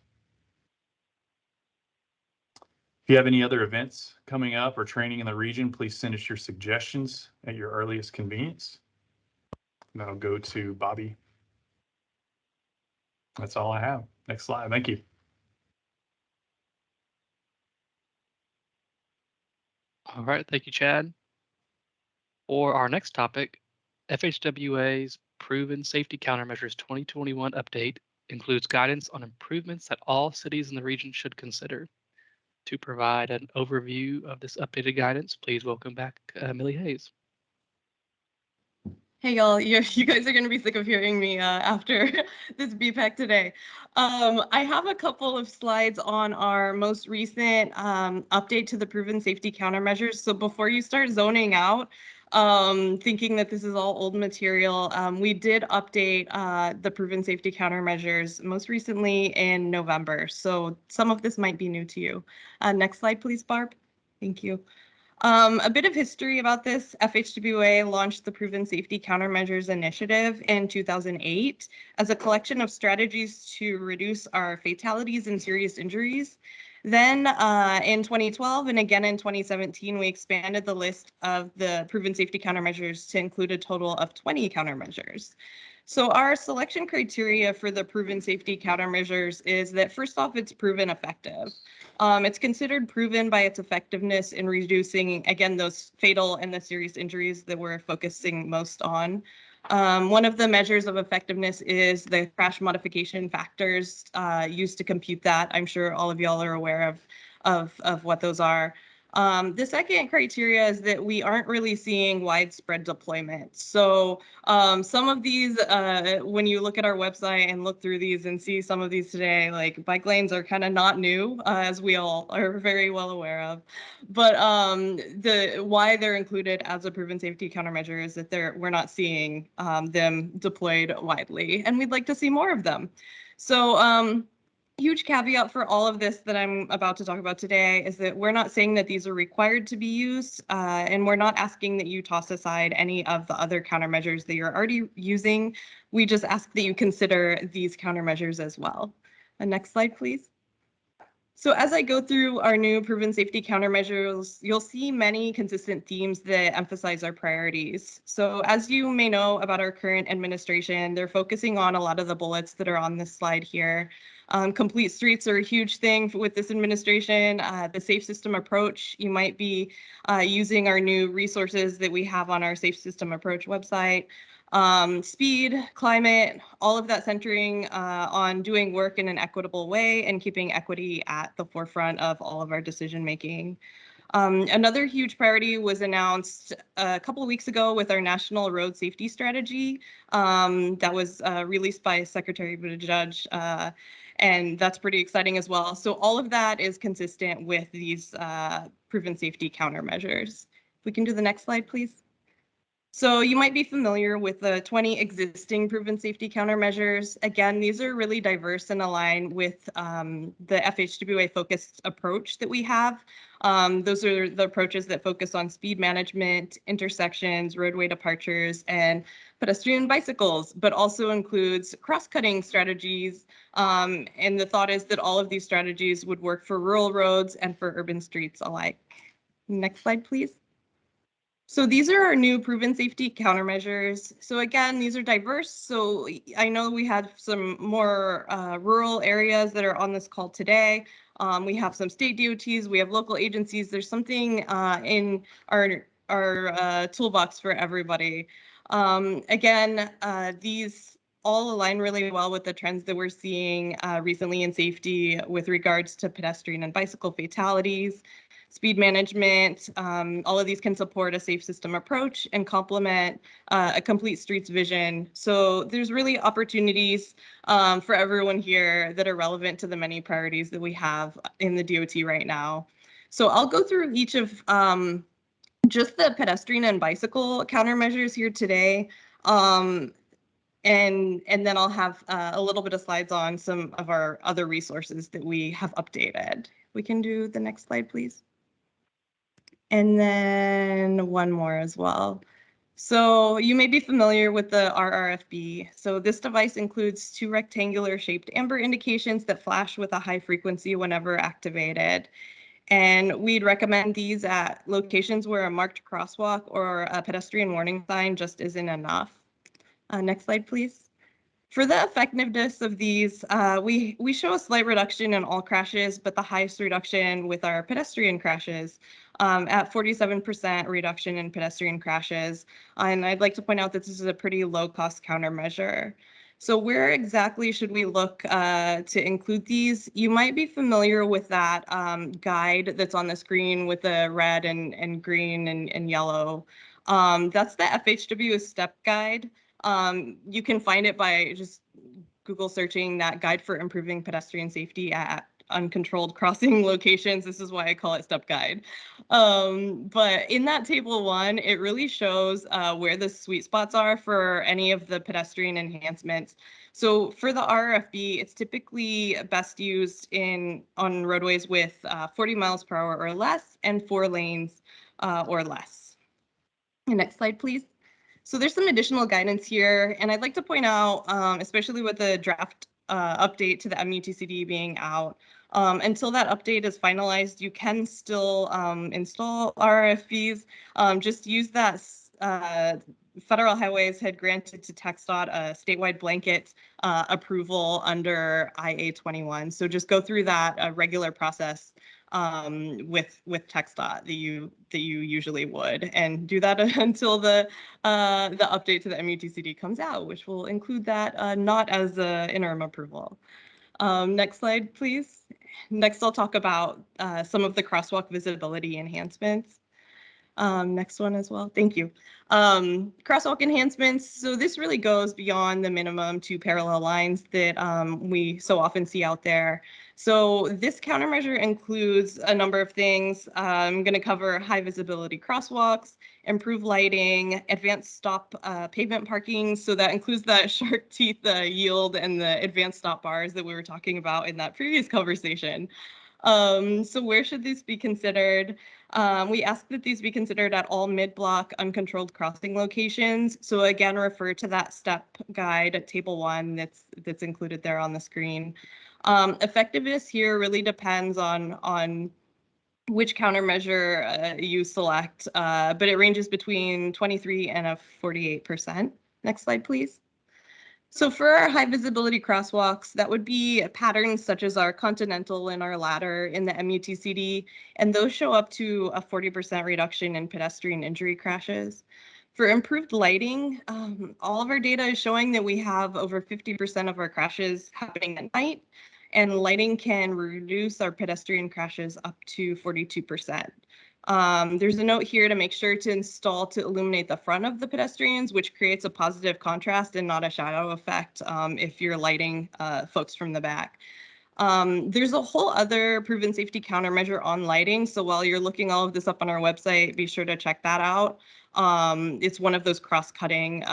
If you have any other events coming up or training in the region, please send us your suggestions at your earliest convenience. And I'll go to Bobby. That's all I have. Next slide. Thank you. All right, thank you, Chad. For our next topic, FHWA's Proven Safety Countermeasures 2021 update includes guidance on improvements that all cities in the region should consider. To provide an overview of this updated guidance, please welcome back Millie Hayes. Hey y'all, you guys are going to be sick of hearing me after this BPAC today. I have a couple of slides on our most recent update to the proven safety countermeasures. So before you start zoning out, thinking that this is all old material, we did update the proven safety countermeasures most recently in November. So some of this might be new to you. Next slide, please, Barb. Thank you. A bit of history about this. FHWA launched the Proven Safety Countermeasures Initiative in 2008 as a collection of strategies to reduce our fatalities and serious injuries. Then in 2012 and again in 2017, we expanded the list of the Proven Safety Countermeasures to include a total of 20 countermeasures. So our selection criteria for the proven safety countermeasures is that first off, it's proven effective. It's considered proven by its effectiveness in reducing, again, those fatal and the serious injuries that we're focusing most on. One of the measures of effectiveness is the crash modification factors used to compute that. I'm sure all of y'all are aware of what those are. The second criteria is that we aren't really seeing widespread deployment. So some of these, when you look at our website and look through these and see some of these today, like bike lanes are kind of not new, as we all are very well aware of. But why they're included as a proven safety countermeasure is that we're not seeing them deployed widely, and we'd like to see more of them. So huge caveat for all of this that I'm about to talk about today is that we're not saying that these are required to be used, and we're not asking that you toss aside any of the other countermeasures that you're already using. We just ask that you consider these countermeasures as well. Next slide, please. So as I go through our new proven safety countermeasures, you'll see many consistent themes that emphasize our priorities. So as you may know about our current administration, they're focusing on a lot of the bullets that are on this slide here. Complete streets are a huge thing with this administration. The safe system approach, you might be using our new resources that we have on our safe system approach website. Speed, climate, all of that centering on doing work in an equitable way and keeping equity at the forefront of all of our decision making. Another huge priority was announced a couple of weeks ago with our National Road Safety Strategy that was released by Secretary Buttigieg, and that's pretty exciting as well. So all of that is consistent with these proven safety countermeasures. If we can do the next slide, please. So you might be familiar with the 20 existing proven safety countermeasures. Again, these are really diverse and aligned with the FHWA focused approach that we have. Those are the approaches that focus on speed management, intersections, roadway departures, and pedestrian bicycles, but also includes cross-cutting strategies. And the thought is that all of these strategies would work for rural roads and for urban streets alike. Next slide, please. So these are our new proven safety countermeasures. So again, these are diverse. So I know we have some more rural areas that are on this call today. We have some state DOTs, we have local agencies. There's something in our toolbox for everybody. Again, these all align really well with the trends that we're seeing recently in safety with regards to pedestrian and bicycle fatalities. Speed management, all of these can support a safe system approach and complement a complete streets vision. So there's really opportunities for everyone here that are relevant to the many priorities that we have in the DOT right now. So I'll go through each of just the pedestrian and bicycle countermeasures here today. And then I'll have a little bit of slides on some of our other resources that we have updated. We can do the next slide, please. And then one more as well. So you may be familiar with the RRFB. So this device includes two rectangular shaped amber indications that flash with a high frequency whenever activated. And we'd recommend these at locations where a marked crosswalk or a pedestrian warning sign just isn't enough. Next slide, please. For the effectiveness of these, we show a slight reduction in all crashes, but the highest reduction with our pedestrian crashes at 47% reduction in pedestrian crashes. And I'd like to point out that this is a pretty low cost countermeasure. So where exactly should we look to include these? You might be familiar with that guide that's on the screen with the red and green and yellow. That's the Fhw Step guide. You can find it by just Google searching that guide for improving pedestrian safety at uncontrolled crossing locations. This is why I call it Step Guide. But in that table 1, it really shows where the sweet spots are for any of the pedestrian enhancements. So for the RFB, it's typically best used on roadways with 40 miles per hour or less and 4 lanes or less. Next slide, please. So there's some additional guidance here, and I'd like to point out, especially with the draft update to the MUTCD being out, until that update is finalized, you can still install RFBs. Just use that Federal Highways had granted to TxDOT a statewide blanket approval under IA-21. So just go through that regular process with TxDOT that you usually would, and do that until the update to the MUTCD comes out, which will include that not as an interim approval. Next slide, please. Next, I'll talk about some of the crosswalk visibility enhancements. Next one as well. Thank you. Crosswalk enhancements. So this really goes beyond the minimum 2 parallel lines that we so often see out there. So this countermeasure includes a number of things. I'm going to cover high visibility crosswalks, improve lighting, advanced stop pavement parking. So that includes that shark teeth yield and the advanced stop bars that we were talking about in that previous conversation. So where should these be considered? We ask that these be considered at all mid-block uncontrolled crossing locations. So again, refer to that step guide at table 1 that's included there on the screen. Effectiveness here really depends on which countermeasure you select, but it ranges between 23 and 48%. Next slide, please. So for our high visibility crosswalks, that would be patterns such as our Continental and our Ladder in the MUTCD, and those show up to a 40% reduction in pedestrian injury crashes. For improved lighting, all of our data is showing that we have over 50% of our crashes happening at night, and lighting can reduce our pedestrian crashes up to 42%. There's a note here to make sure to install to illuminate the front of the pedestrians, which creates a positive contrast and not a shadow effect if you're lighting folks from the back. There's a whole other proven safety countermeasure on lighting. So while you're looking all of this up on our website, be sure to check that out. It's one of those cross-cutting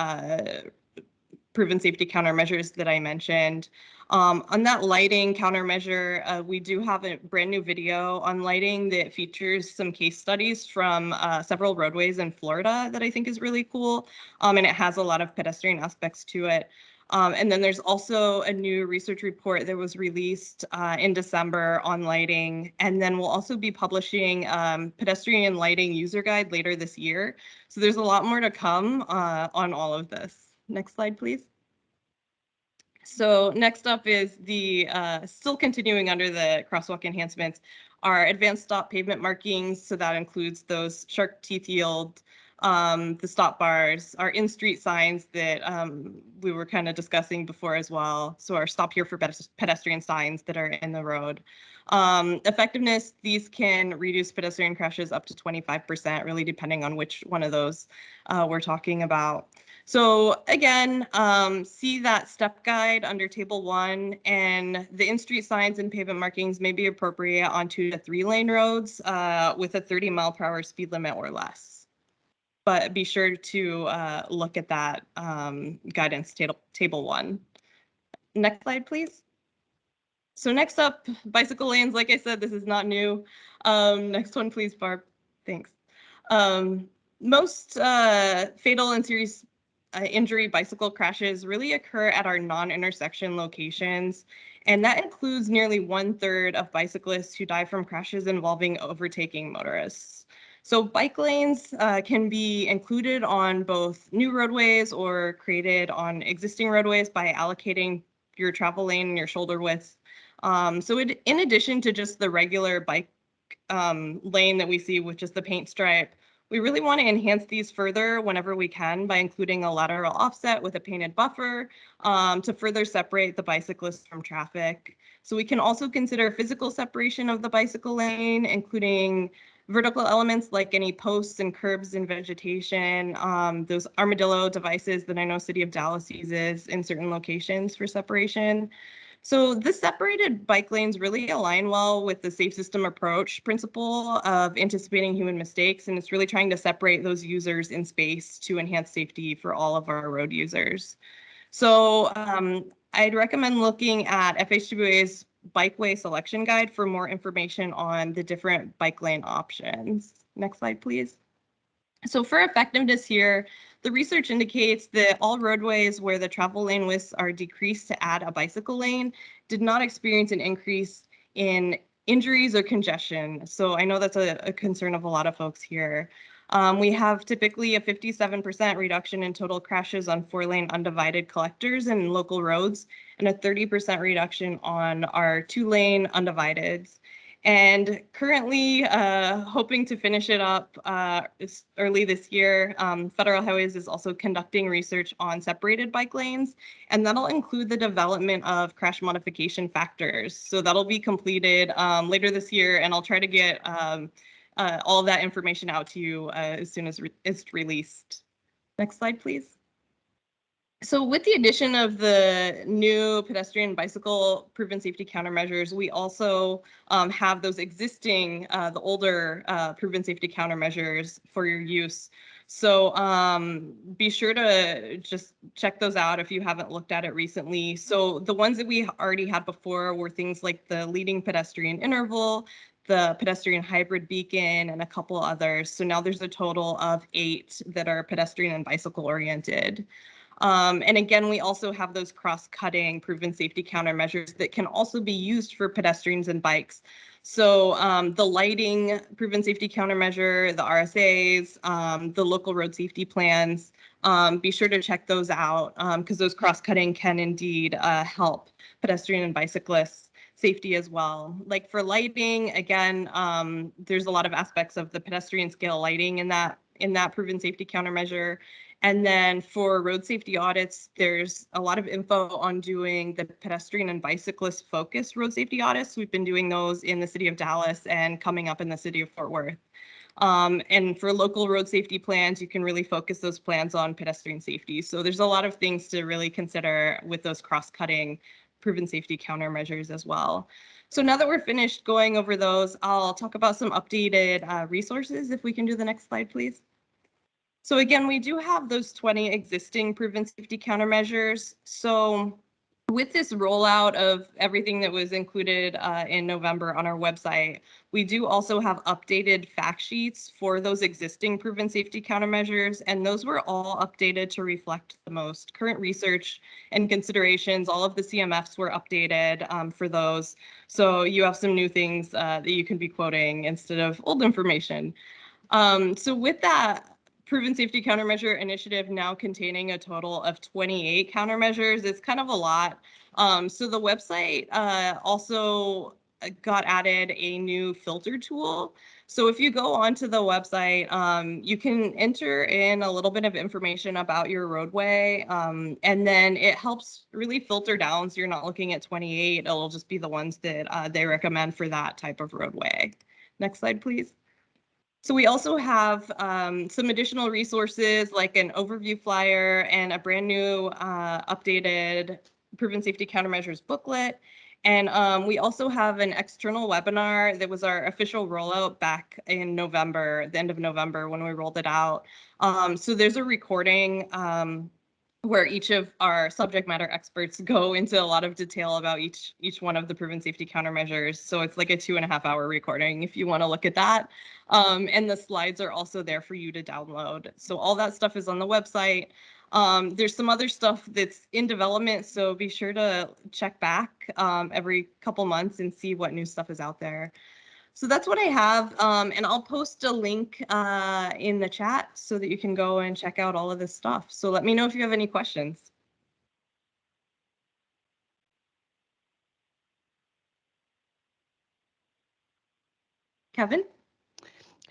proven safety countermeasures that I mentioned. On that lighting countermeasure, we do have a brand new video on lighting that features some case studies from several roadways in Florida that I think is really cool. And it has a lot of pedestrian aspects to it. And then there's also a new research report that was released in December on lighting. And then we'll also be publishing pedestrian lighting user guide later this year. So there's a lot more to come on all of this. Next slide, please. So next up is the, still continuing under the crosswalk enhancements, our advanced stop pavement markings. So that includes those shark teeth yield, the stop bars, our in-street signs that we were kind of discussing before as well. So our stop here for pedestrian signs that are in the road. Effectiveness, these can reduce pedestrian crashes up to 25%, really depending on which one of those we're talking about. So again, see that step guide under table 1, and the in-street signs and pavement markings may be appropriate on 2 to 3 lane roads with a 30 mile per hour speed limit or less. But be sure to look at that guidance table 1. Next slide, please. So next up, bicycle lanes. Like I said, this is not new. Next one, please, Barb. Thanks. Most fatal and serious injury bicycle crashes really occur at our non-intersection locations. And that includes nearly 1/3 of bicyclists who die from crashes involving overtaking motorists. So bike lanes can be included on both new roadways or created on existing roadways by allocating your travel lane and your shoulder width. In addition to just the regular bike lane that we see with just the paint stripe, we really want to enhance these further whenever we can by including a lateral offset with a painted buffer to further separate the bicyclists from traffic. So we can also consider physical separation of the bicycle lane, including vertical elements like any posts and curbs and vegetation, those armadillo devices that I know City of Dallas uses in certain locations for separation. So the separated bike lanes really align well with the safe system approach principle of anticipating human mistakes, and it's really trying to separate those users in space to enhance safety for all of our road users. So I'd recommend looking at FHWA's bikeway selection guide for more information on the different bike lane options. Next slide, please. So for effectiveness here, the research indicates that all roadways where the travel lane widths are decreased to add a bicycle lane did not experience an increase in injuries or congestion. So I know that's a concern of a lot of folks here. We have typically a 57% reduction in total crashes on 4-lane undivided collectors and local roads, and a 30% reduction on our 2-lane undivideds. And currently hoping to finish it up early this year, Federal Highways is also conducting research on separated bike lanes, and that'll include the development of crash modification factors. So that'll be completed later this year, and I'll try to get all of that information out to you as soon as it's released. Next slide, please. So with the addition of the new pedestrian bicycle proven safety countermeasures, we also have those existing, the older proven safety countermeasures for your use. So be sure to just check those out if you haven't looked at it recently. So the ones that we already had before were things like the leading pedestrian interval, the pedestrian hybrid beacon, and a couple others. So now there's a total of 8 that are pedestrian and bicycle oriented. And again, we also have those cross-cutting proven safety countermeasures that can also be used for pedestrians and bikes. So the lighting proven safety countermeasure, the RSAs, the local road safety plans, be sure to check those out because those cross-cutting can indeed help pedestrian and bicyclists safety as well. Like for lighting, again, there's a lot of aspects of the pedestrian scale lighting in that proven safety countermeasure. And then for road safety audits, there's a lot of info on doing the pedestrian and bicyclist focused road safety audits. We've been doing those in the City of Dallas and coming up in the City of Fort Worth. And for local road safety plans, you can really focus those plans on pedestrian safety. So there's a lot of things to really consider with those cross-cutting proven safety countermeasures as well. So now that we're finished going over those, I'll talk about some updated resources. If we can do the next slide, please. So again, we do have those 20 existing proven safety countermeasures. So with this rollout of everything that was included in November on our website, we do also have updated fact sheets for those existing proven safety countermeasures, and those were all updated to reflect the most current research and considerations. All of the CMFs were updated for those. So you have some new things that you can be quoting instead of old information. So with that, proven safety countermeasure initiative now containing a total of 28 countermeasures. It's kind of a lot. So the website also got added a new filter tool. So if you go onto the website, you can enter in a little bit of information about your roadway, and then it helps really filter down so you're not looking at 28. It'll just be the ones that they recommend for that type of roadway. Next slide, please. So we also have some additional resources like an overview flyer and a brand new updated proven safety countermeasures booklet. And we also have an external webinar that was our official rollout back in November, the end of November when we rolled it out. So there's a recording where each of our subject matter experts go into a lot of detail about each one of the proven safety countermeasures. So it's like a 2.5-hour recording if you want to look at that. And the slides are also there for you to download. So all that stuff is on the website. There's some other stuff that's in development, so be sure to check back every couple months and see what new stuff is out there. So that's what I have, and I'll post a link in the chat so that you can go and check out all of this stuff. So let me know if you have any questions. Kevin?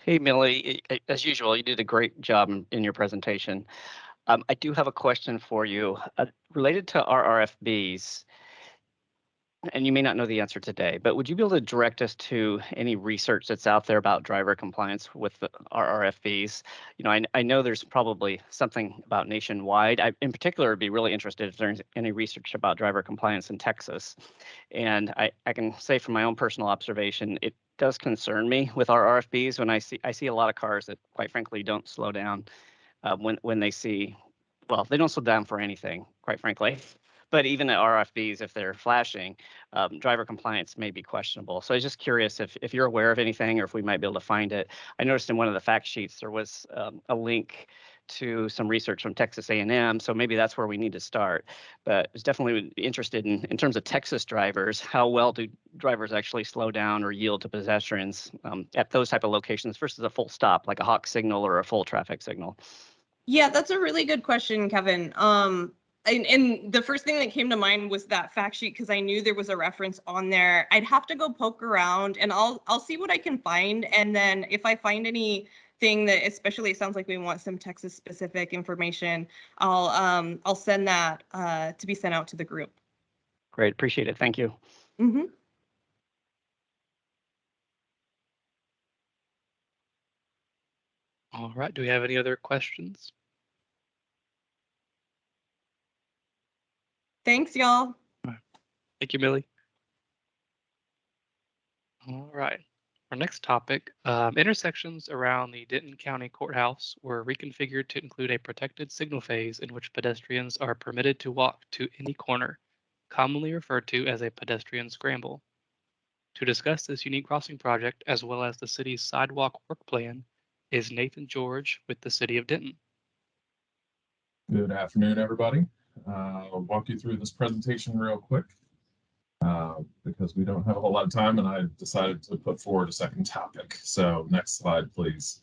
Hey, Millie, as usual, you did a great job in your presentation. I do have a question for you related to RRFBs, and you may not know the answer today, but would you be able to direct us to any research that's out there about driver compliance with the RRFBs? You know, I know there's probably something about nationwide. I, in particular, would be really interested if there's any research about driver compliance in Texas. And I can say from my own personal observation, it does concern me with RRFBs when I see a lot of cars that, quite frankly, don't slow down when they see, well, they don't slow down for anything, quite frankly. But even at RFBs, if they're flashing, driver compliance may be questionable. So I was just curious if you're aware of anything or if we might be able to find it. I noticed in one of the fact sheets there was a link to some research from Texas A&M, so maybe that's where we need to start. But I was definitely interested in terms of Texas drivers, how well do drivers actually slow down or yield to pedestrians at those type of locations versus a full stop, like a hawk signal or a full traffic signal? Yeah, that's a really good question, Kevin. And the first thing that came to mind was that fact sheet because I knew there was a reference on there. I'd have to go poke around and I'll see what I can find. And then if I find anything that, especially it sounds like we want some Texas specific information, I'll send that to be sent out to the group. Great, appreciate it. Thank you. Mm-hmm. All right, do we have any other questions? Thanks, y'all. Thank you, Millie. All right, our next topic, intersections around the Denton County Courthouse were reconfigured to include a protected signal phase in which pedestrians are permitted to walk to any corner, commonly referred to as a pedestrian scramble. To discuss this unique crossing project, as well as the city's sidewalk work plan, is Nathan George with the City of Denton. Good afternoon, everybody. I'll walk you through this presentation real quick because we don't have a whole lot of time and I decided to put forward a second topic. So next slide, please.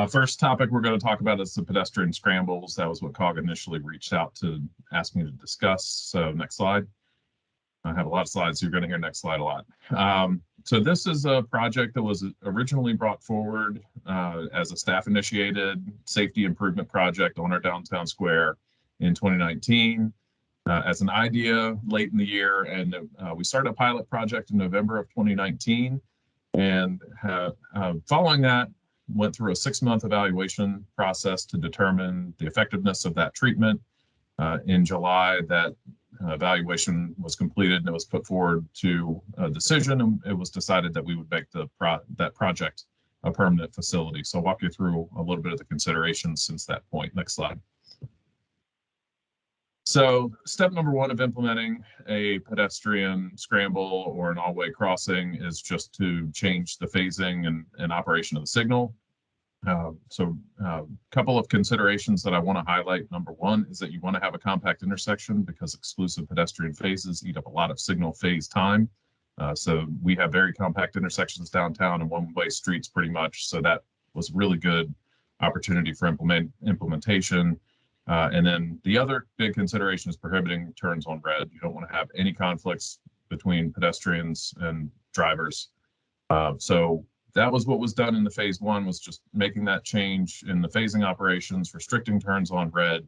First topic we're going to talk about is the pedestrian scrambles. That was what COG initially reached out to ask me to discuss. So next slide. I have a lot of slides, so you're going to hear next slide a lot. So this is a project that was originally brought forward as a staff-initiated safety improvement project on our downtown square in 2019 as an idea late in the year. And we started a pilot project in November of 2019. And following that, went through a 6-month evaluation process to determine the effectiveness of that treatment. In July, that evaluation was completed and it was put forward to a decision, and it was decided that we would make that project a permanent facility. So I'll walk you through a little bit of the considerations since that point. Next slide. So step number 1 of implementing a pedestrian scramble or an all-way crossing is just to change the phasing and operation of the signal. So a couple of considerations that I want to highlight. Number 1 is that you want to have a compact intersection because exclusive pedestrian phases eat up a lot of signal phase time. So we have very compact intersections downtown and one-way streets pretty much. So that was really good opportunity for implementation. And then the other big consideration is prohibiting turns on red. You don't want to have any conflicts between pedestrians and drivers. So that was what was done in the phase 1, was just making that change in the phasing operations, restricting turns on red.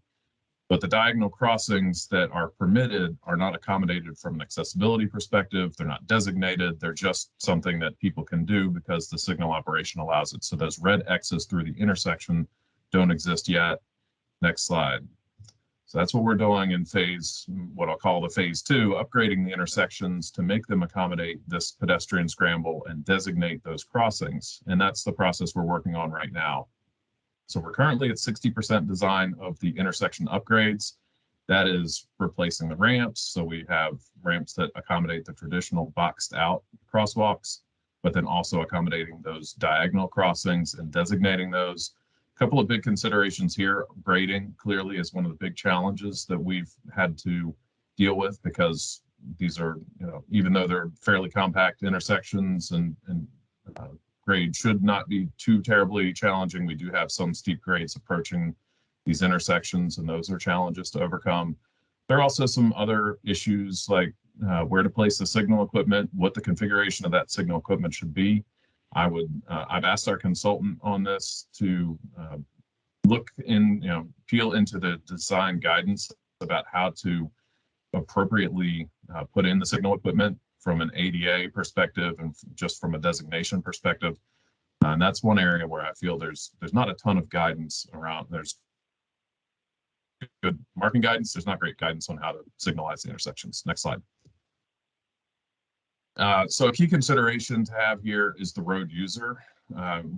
But the diagonal crossings that are permitted are not accommodated from an accessibility perspective. They're not designated. They're just something that people can do because the signal operation allows it. So those red X's through the intersection don't exist yet. Next slide. So that's what we're doing in phase, what I'll call the phase 2, upgrading the intersections to make them accommodate this pedestrian scramble and designate those crossings. And that's the process we're working on right now. So we're currently at 60% design of the intersection upgrades. That is replacing the ramps. So we have ramps that accommodate the traditional boxed out crosswalks, but then also accommodating those diagonal crossings and designating those. A couple of big considerations here. Grading clearly is one of the big challenges that we've had to deal with, because these are, even though they're fairly compact intersections and grade should not be too terribly challenging, we do have some steep grades approaching these intersections, and those are challenges to overcome. There are also some other issues like where to place the signal equipment, what the configuration of that signal equipment should be. I've asked our consultant on this to peel into the design guidance about how to appropriately put in the signal equipment from an ADA perspective and just from a designation perspective. And that's one area where I feel there's not a ton of guidance around. There's good marking guidance. There's not great guidance on how to signalize the intersections. Next slide. So a key consideration to have here is the road user.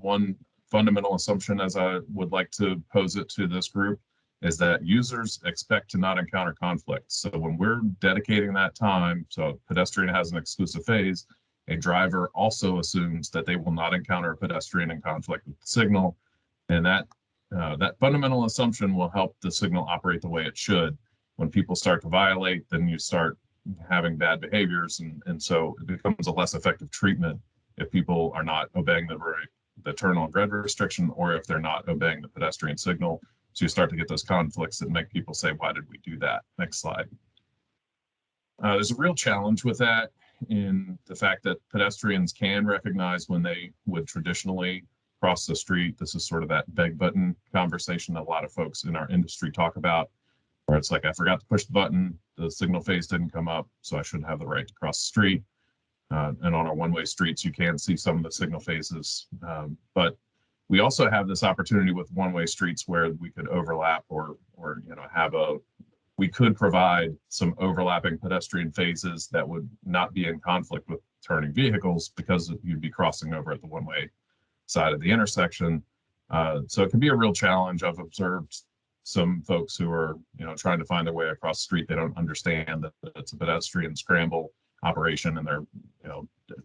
One fundamental assumption, as I would like to pose it to this group, is that users expect to not encounter conflict. So when we're dedicating that time, so pedestrian has an exclusive phase, a driver also assumes that they will not encounter a pedestrian in conflict with the signal. And that fundamental assumption will help the signal operate the way it should. When people start to violate, then you start having bad behaviors, and so it becomes a less effective treatment if people are not obeying the turn on red restriction, or if they're not obeying the pedestrian signal. So you start to get those conflicts that make people say, why did we do that? Next slide. There's a real challenge with that in the fact that pedestrians can recognize when they would traditionally cross the street. This is sort of that beg button conversation that a lot of folks in our industry talk about, where it's like, I forgot to push the button, the signal phase didn't come up, so I shouldn't have the right to cross the street. And on our one-way streets, you can see some of the signal phases, but we also have this opportunity with one-way streets where we could overlap or we could provide some overlapping pedestrian phases that would not be in conflict with turning vehicles, because you'd be crossing over at the one-way side of the intersection. So it can be a real challenge. I've observed some folks who are, trying to find their way across the street. They don't understand that it's a pedestrian scramble operation, and they're,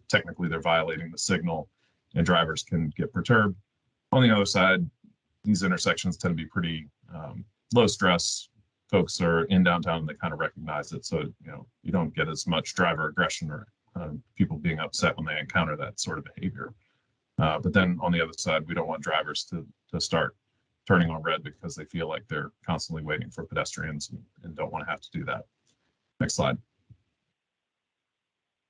technically they're violating the signal, and drivers can get perturbed. On the other side, these intersections tend to be pretty low stress. Folks are in downtown and they kind of recognize it. So, you don't get as much driver aggression or people being upset when they encounter that sort of behavior. But then on the other side, we don't want drivers to start turning on red because they feel like they're constantly waiting for pedestrians and don't want to have to do that. Next slide.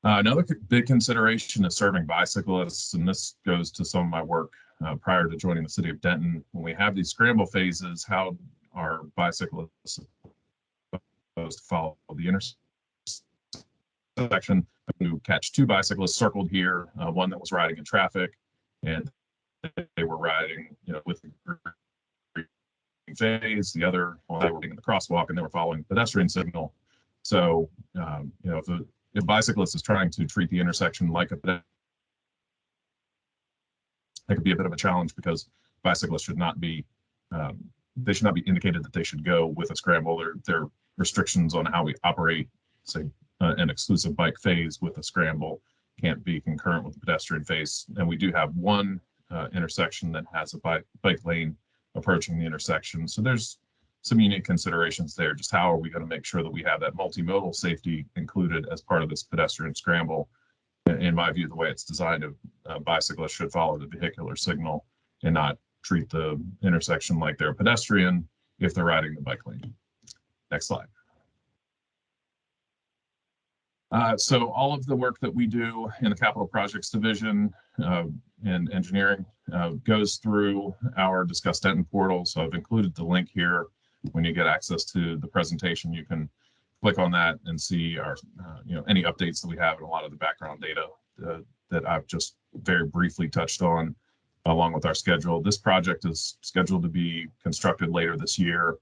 Another big consideration is serving bicyclists, and this goes to some of my work prior to joining the city of Denton. When we have these scramble phases, how are bicyclists supposed to follow the intersection? To catch two bicyclists circled here, one that was riding in traffic, and they were riding, with the phase. The other, they were in the crosswalk and they were following pedestrian signal. So, if a bicyclist is trying to treat the intersection like a pedestrian, it could be a bit of a challenge, because bicyclists should not be, they should not be indicated that they should go with a scramble. There are restrictions on how we operate, say, an exclusive bike phase with a scramble can't be concurrent with the pedestrian phase. And we do have one intersection that has a bike lane approaching the intersection. So there's some unique considerations there. Just how are we going to make sure that we have that multimodal safety included as part of this pedestrian scramble? In my view, the way it's designed, bicyclists should follow the vehicular signal and not treat the intersection like they're a pedestrian if they're riding the bike lane. Next slide. So all of the work that we do in the Capital Projects Division and engineering goes through our Discuss Denton portal. So I've included the link here. When you get access to the presentation, you can click on that and see our, any updates that we have and a lot of the background data that I've just very briefly touched on, along with our schedule. This project is scheduled to be constructed later this year.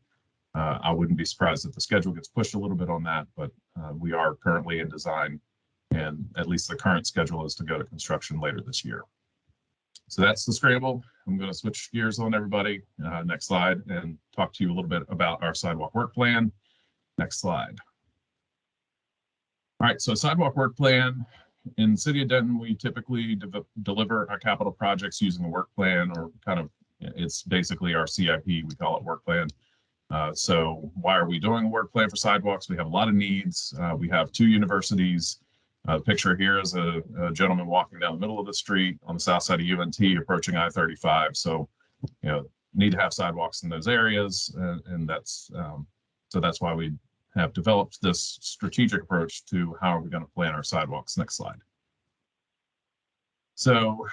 I wouldn't be surprised if the schedule gets pushed a little bit on that, but we are currently in design, and at least the current schedule is to go to construction later this year. So that's the scramble. I'm going to switch gears on everybody. Next slide, and talk to you a little bit about our sidewalk work plan. Next slide. All right, so sidewalk work plan. In the city of Denton, we typically deliver our capital projects using a work plan, or kind of It's basically our CIP. We call it work plan. So why are we doing a work plan for sidewalks? We have a lot of needs. We have 2 universities. The picture here is a gentleman walking down the middle of the street on the south side of UNT approaching I-35. So, need to have sidewalks in those areas. And that's so that's why we have developed this strategic approach to how are we going to plan our sidewalks. Next slide. So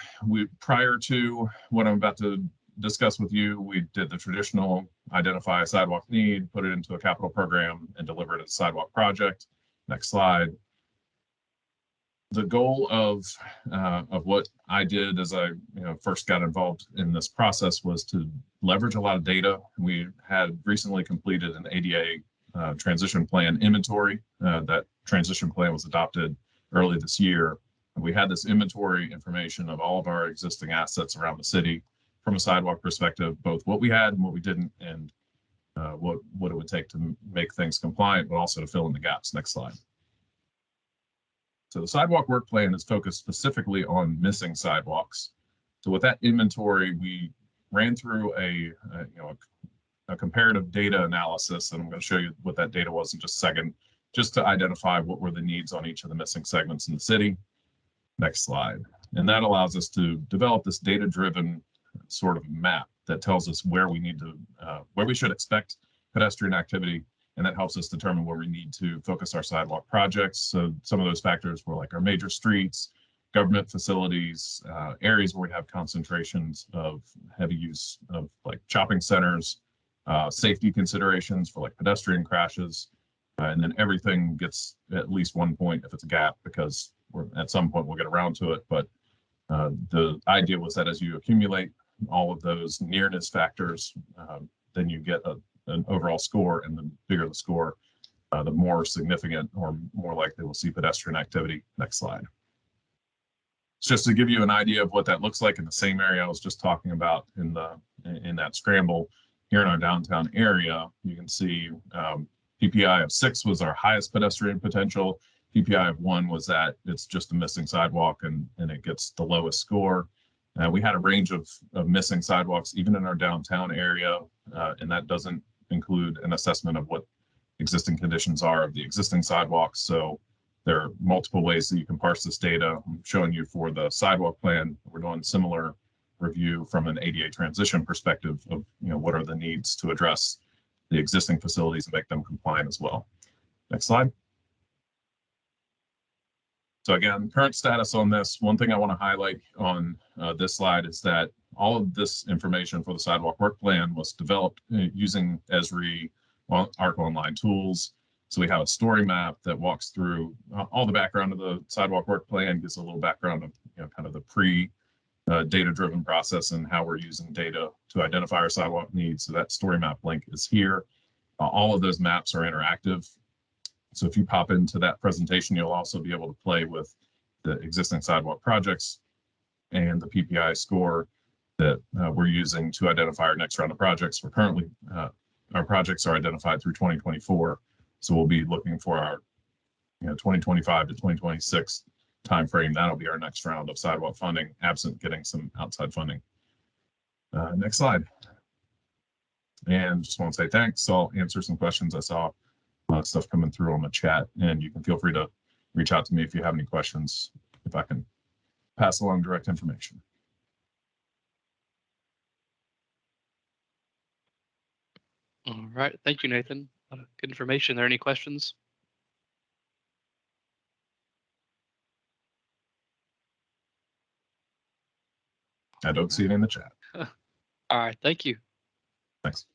prior to what I'm about to discuss with you, we did the traditional identify a sidewalk need, put it into a capital program, and deliver it as a sidewalk project. Next slide. The goal of what I did as I first got involved in this process was to leverage a lot of data. We had recently completed an ADA transition plan inventory. That transition plan was adopted early this year. And we had this inventory information of all of our existing assets around the city from a sidewalk perspective, both what we had and what we didn't, and what it would take to make things compliant, but also to fill in the gaps. Next slide. So the sidewalk work plan is focused specifically on missing sidewalks. So with that inventory, we ran through a comparative data analysis, and I'm going to show you what that data was in just a second, just to identify what were the needs on each of the missing segments in the city. Next slide. And that allows us to develop this data-driven sort of map that tells us where we need to, where we should expect pedestrian activity, and that helps us determine where we need to focus our sidewalk projects. So some of those factors were like our major streets, government facilities, areas where we have concentrations of heavy use of like shopping centers, safety considerations for like pedestrian crashes, and then everything gets at least 1 point if it's a gap, because at some point we'll get around to it. But the idea was that as you accumulate all of those nearness factors, then you get an overall score, and the bigger the score, the more significant or more likely we'll see pedestrian activity. Next slide. It's just to give you an idea of what that looks like in the same area I was just talking about in that scramble here in our downtown area. You can see PPI of 6 was our highest pedestrian potential. PPI of 1 was that it's just a missing sidewalk, and it gets the lowest score. We had a range of missing sidewalks even in our downtown area, and that doesn't include an assessment of what existing conditions are of the existing sidewalks. So there are multiple ways that you can parse this data. I'm showing you for the sidewalk plan. We're doing similar review from an ADA transition perspective of what are the needs to address the existing facilities and make them compliant as well. Next slide. So again, current status on this. One thing I want to highlight on this slide is that all of this information for the sidewalk work plan was developed using Esri ARC Online tools. So we have a story map that walks through all the background of the sidewalk work plan, gives a little background of kind of the data-driven process and how we're using data to identify our sidewalk needs. So that story map link is here. All of those maps are interactive. So if you pop into that presentation, you'll also be able to play with the existing sidewalk projects and the PPI score that we're using to identify our next round of projects. We're currently, our projects are identified through 2024. So we'll be looking for our 2025 to 2026 timeframe. That'll be our next round of sidewalk funding, absent getting some outside funding. Next slide. And just want to say thanks. I'll answer some questions. I saw a lot of stuff coming through on the chat, and you can feel free to reach out to me if you have any questions, if I can pass along direct information. All right. Thank you, Nathan. Good information. Are there any questions? I don't see it in the chat. All right. Thank you. Thanks.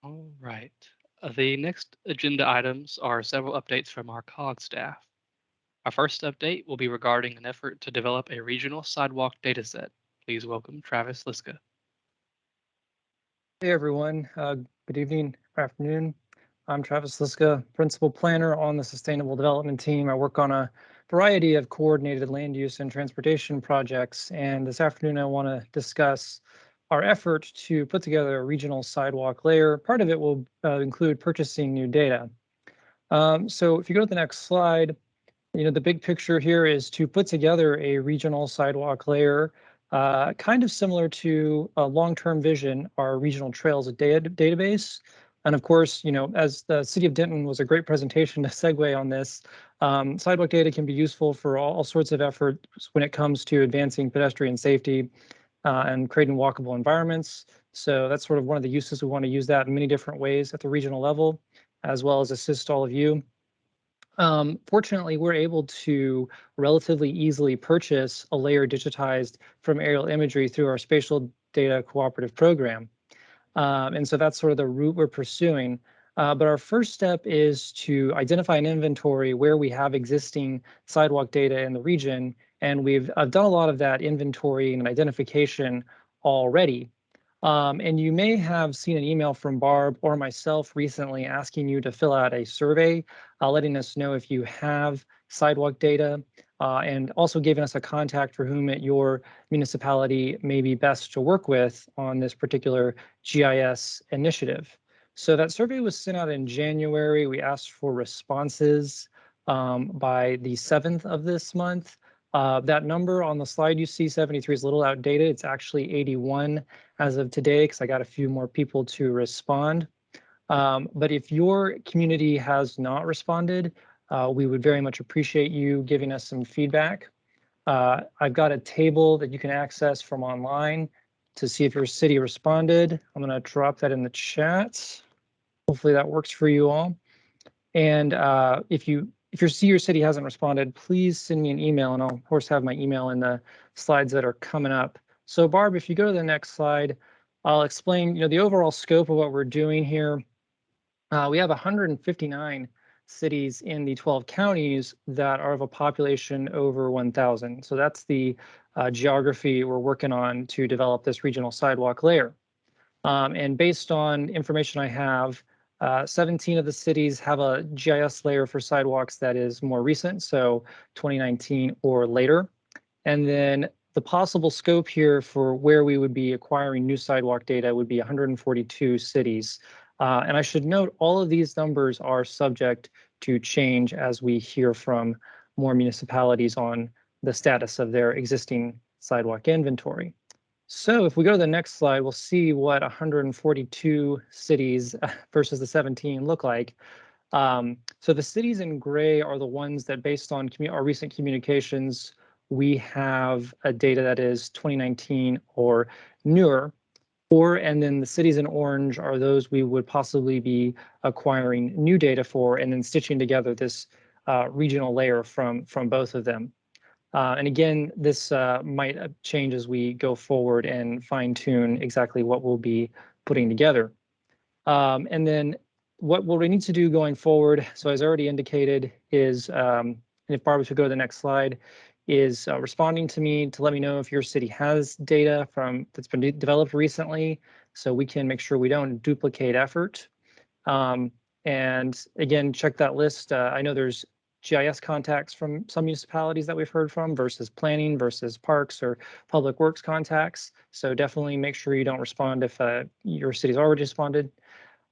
All right. The next agenda items are several updates from our COG staff. Our first update will be regarding an effort to develop a regional sidewalk dataset. Please welcome Travis Liska. Hey everyone, good evening, afternoon. I'm Travis Liska, Principal Planner on the Sustainable Development Team. I work on a variety of coordinated land use and transportation projects, and this afternoon I want to discuss our effort to put together a regional sidewalk layer. Part of it will include purchasing new data. So if you go to the next slide, The big picture here is to put together a regional sidewalk layer, kind of similar to a long-term vision, our regional trails database. And of course, as the City of Denton was a great presentation to segue on this, sidewalk data can be useful for all sorts of efforts when it comes to advancing pedestrian safety and creating walkable environments. So that's sort of one of the uses. We want to use that in many different ways at the regional level, as well as assist all of you. Fortunately, we're able to relatively easily purchase a layer digitized from aerial imagery through our spatial data cooperative program. And so that's sort of the route we're pursuing. But our first step is to identify an inventory where we have existing sidewalk data in the region. And I've done a lot of that inventory and identification already. And you may have seen an email from Barb or myself recently asking you to fill out a survey, letting us know if you have sidewalk data, and also giving us a contact for whom at your municipality may be best to work with on this particular GIS initiative. So that survey was sent out in January. We asked for responses by the 7th of this month. That number on the slide you see, 73, is a little outdated. It's actually 81 as of today, because I got a few more people to respond. But if your community has not responded, we would very much appreciate you giving us some feedback. I've got a table that you can access from online to see if your city responded. I'm going to drop that in the chat. Hopefully that works for you all. And if you see your city hasn't responded, please send me an email, and I'll of course have my email in the slides that are coming up. So Barb, if you go to the next slide, I'll explain the overall scope of what we're doing here. We have 159 cities in the 12 counties that are of a population over 1,000. So that's the geography we're working on to develop this regional sidewalk layer. And based on information I have, 17 of the cities have a GIS layer for sidewalks that is more recent, so 2019 or later. And then the possible scope here for where we would be acquiring new sidewalk data would be 142 cities. And I should note all of these numbers are subject to change as we hear from more municipalities on the status of their existing sidewalk inventory. So if we go to the next slide, we'll see what 142 cities versus the 17 look like. So the cities in gray are the ones that, based on our recent communications, we have a data that is 2019 or newer. And then the cities in orange are those we would possibly be acquiring new data for, and then stitching together this regional layer from both of them. And again, this might change as we go forward and fine tune exactly what we'll be putting together. And then what we need to do going forward, so as already indicated, is, and if Barbara should go to the next slide, is responding to me to let me know if your city has data that's been developed recently, so we can make sure we don't duplicate effort. And again, check that list. I know there's GIS contacts from some municipalities that we've heard from versus planning versus parks or public works contacts. So definitely make sure you don't respond if your city's already responded.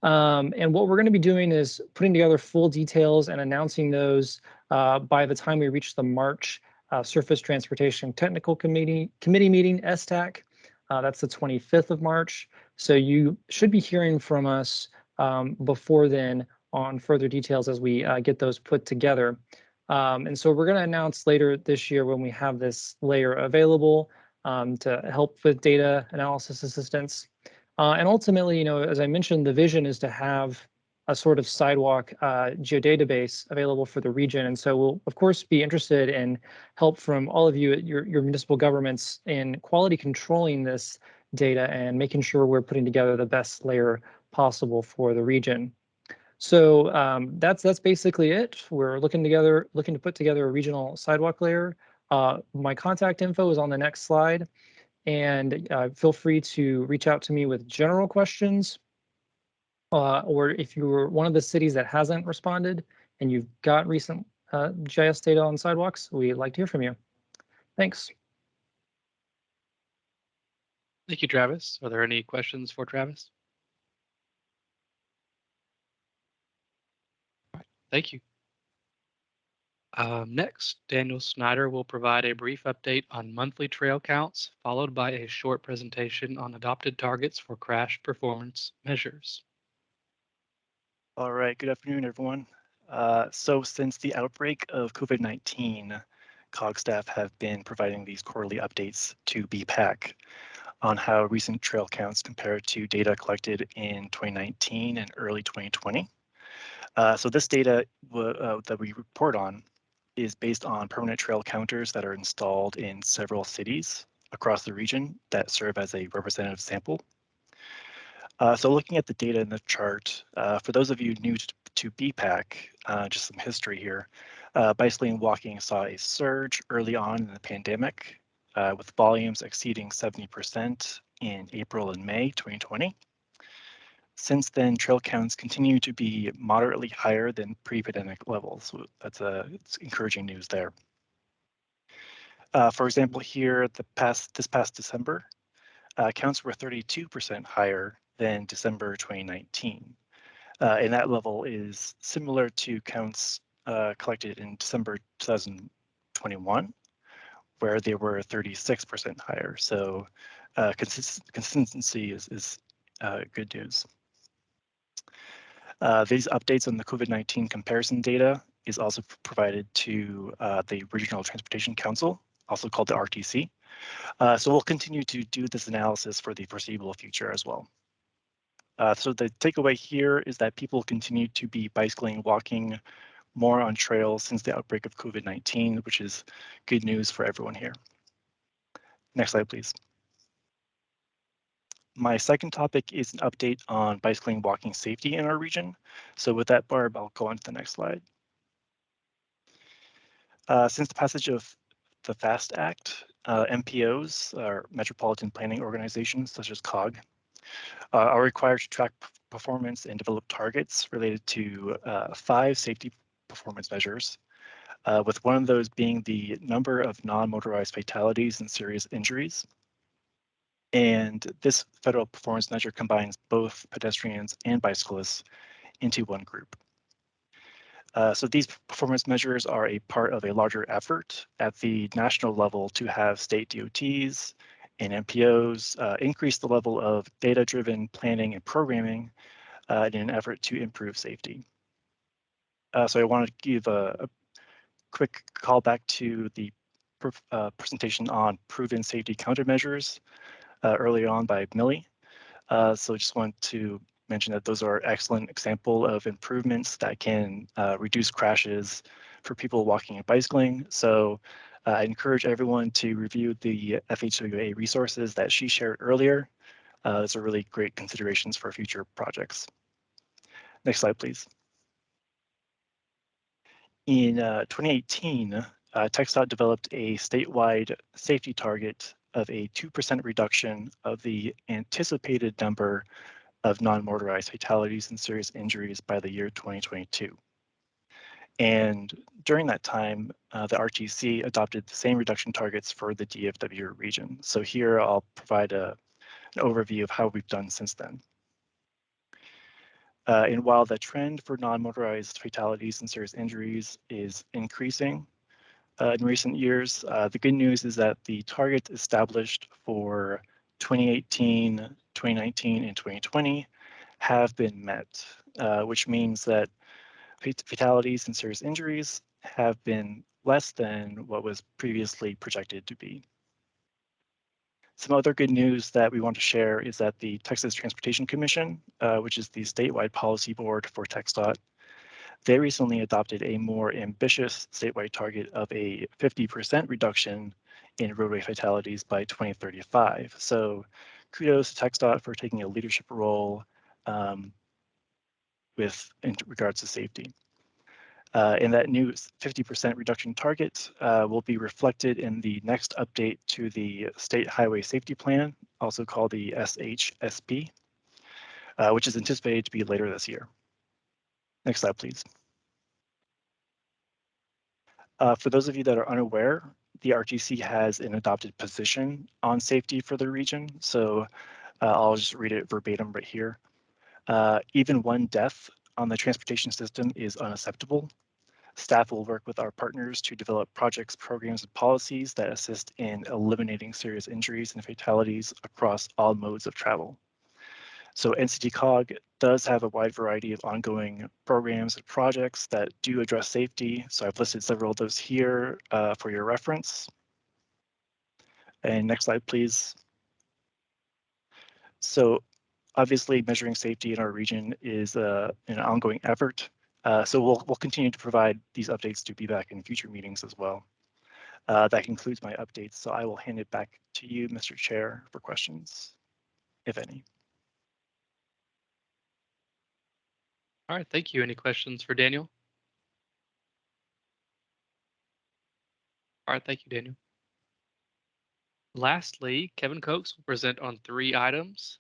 And what we're going to be doing is putting together full details and announcing those by the time we reach the March Surface Transportation Technical Committee meeting, STAC. That's the 25th of March. So you should be hearing from us before then on further details as we get those put together. And so we're going to announce later this year when we have this layer available to help with data analysis assistance. And ultimately, as I mentioned, the vision is to have a sort of sidewalk geodatabase available for the region. And so we'll, of course, be interested in help from all of you at your municipal governments in quality controlling this data and making sure we're putting together the best layer possible for the region. So that's basically it. We're looking to put together a regional sidewalk layer. My contact info is on the next slide, and feel free to reach out to me with general questions, or if you were one of the cities that hasn't responded and you've got recent GIS data on sidewalks, we'd like to hear from you. Thanks. Thank you, Travis. Are there any questions for Travis? Thank you. Next, Daniel Snyder will provide a brief update on monthly trail counts, followed by a short presentation on adopted targets for crash performance measures. All right, good afternoon, everyone. So since the outbreak of COVID-19, COG staff have been providing these quarterly updates to BPAC on how recent trail counts compare to data collected in 2019 and early 2020. So this data that we report on is based on permanent trail counters that are installed in several cities across the region that serve as a representative sample. So looking at the data in the chart, for those of you new to BPAC, just some history here, bicycling and walking saw a surge early on in the pandemic, with volumes exceeding 70% in April and May 2020. Since then, trail counts continue to be moderately higher than pre-pandemic levels. So it's encouraging news there. For example, here, this past December, counts were 32% higher than December 2019. And that level is similar to counts collected in December 2021, where they were 36% higher. So consistency is good news. These updates on the COVID-19 comparison data is also provided to the Regional Transportation Council, also called the RTC. So we'll continue to do this analysis for the foreseeable future as well. So the takeaway here is that people continue to be bicycling and walking more on trails since the outbreak of COVID-19, which is good news for everyone here. Next slide, please. My second topic is an update on bicycling and walking safety in our region. So with that, Barb, I'll go on to the next slide. Since the passage of the FAST Act, MPOs, or Metropolitan Planning Organizations, such as COG, are required to track performance and develop targets related to 5 safety performance measures, with one of those being the number of non-motorized fatalities and serious injuries. And this federal performance measure combines both pedestrians and bicyclists into one group. So these performance measures are a part of a larger effort at the national level to have state DOTs and MPOs increase the level of data-driven planning and programming in an effort to improve safety. So I want to give a quick call back to the presentation on proven safety countermeasures earlier on by Millie. So just want to mention that those are excellent example of improvements that can reduce crashes for people walking and bicycling. So I encourage everyone to review the FHWA resources that she shared earlier. Those are really great considerations for future projects. Next slide, please. In 2018, TxDOT developed a statewide safety target of a 2% reduction of the anticipated number of non-motorized fatalities and serious injuries by the year 2022. And during that time, the RTC adopted the same reduction targets for the DFW region. So here I'll provide an overview of how we've done since then. And while the trend for non-motorized fatalities and serious injuries is increasing in recent years, the good news is that the targets established for 2018, 2019, and 2020 have been met, which means that fatalities and serious injuries have been less than what was previously projected to be. Some other good news that we want to share is that the Texas Transportation Commission, which is the statewide policy board for TxDOT, they recently adopted a more ambitious statewide target of a 50% reduction in roadway fatalities by 2035. So kudos to TxDOT for taking a leadership role in regards to safety. And that new 50% reduction target will be reflected in the next update to the State Highway Safety Plan, also called the SHSP, which is anticipated to be later this year. Next slide, please. For those of you that are unaware, the RTC has an adopted position on safety for the region. So I'll just read it verbatim right here. Even one death on the transportation system is unacceptable. Staff will work with our partners to develop projects, programs, and policies that assist in eliminating serious injuries and fatalities across all modes of travel. So NCT-COG does have a wide variety of ongoing programs and projects that do address safety. So I've listed several of those here for your reference. And next slide, please. So obviously measuring safety in our region is an ongoing effort. So we'll continue to provide these updates to BPAC in future meetings as well. That concludes my updates. So I will hand it back to you, Mr. Chair, for questions, if any. All right, thank you. Any questions for Daniel? All right, thank you, Daniel. Lastly, Kevin Coates will present on 3 items.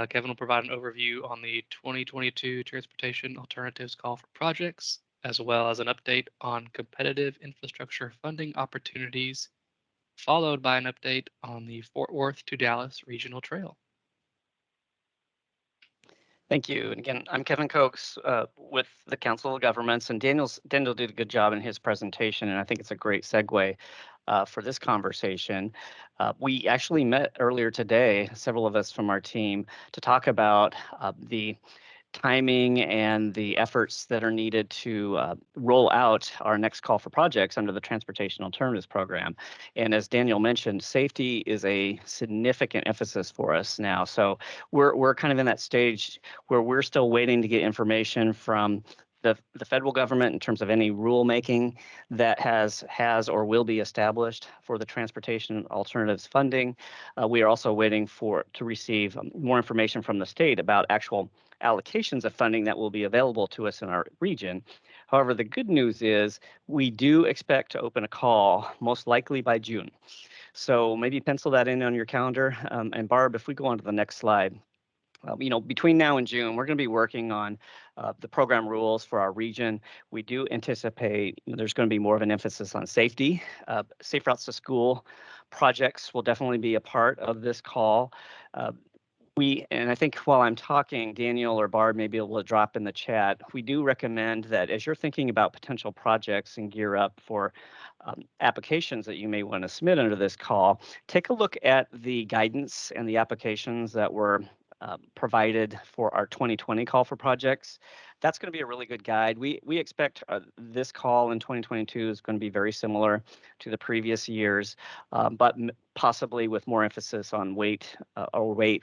Kevin will provide an overview on the 2022 Transportation Alternatives Call for Projects, as well as an update on competitive infrastructure funding opportunities, followed by an update on the Fort Worth to Dallas Regional Trail. Thank you. And again, I'm Kevin Coates with the Council of Governments, and Daniel did a good job in his presentation, and I think it's a great segue for this conversation. We actually met earlier today, several of us from our team, to talk about the timing and the efforts that are needed to roll out our next call for projects under the Transportation Alternatives Program. And as Daniel mentioned, safety is a significant emphasis for us now. So we're kind of in that stage where we're still waiting to get information from the federal government in terms of any rulemaking that has or will be established for the transportation alternatives funding. We are also waiting to receive more information from the state about actual allocations of funding that will be available to us in our region. However, the good news is we do expect to open a call most likely by June. So maybe pencil that in on your calendar. And Barb, if we go on to the next slide. Between now and June, we're going to be working on the program rules for our region. We do anticipate there's going to be more of an emphasis on safety. Safe routes to school projects will definitely be a part of this call. And I think while I'm talking, Daniel or Barb may be able to drop in the chat. We do recommend that as you're thinking about potential projects and gear up for applications that you may want to submit under this call, take a look at the guidance and the applications that were provided for our 2020 call for projects. That's going to be a really good guide. We expect this call in 2022 is going to be very similar to the previous years, but possibly with more emphasis on weight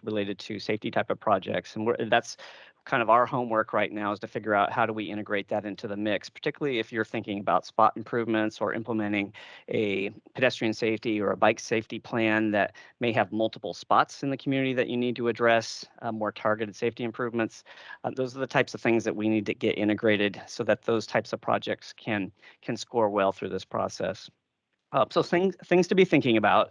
related to safety type of projects. And that's kind of our homework right now, is to figure out how do we integrate that into the mix, particularly if you're thinking about spot improvements or implementing a pedestrian safety or a bike safety plan that may have multiple spots in the community that you need to address, more targeted safety improvements. Those are the types of things that we need to get integrated so that those types of projects can score well through this process. So things to be thinking about.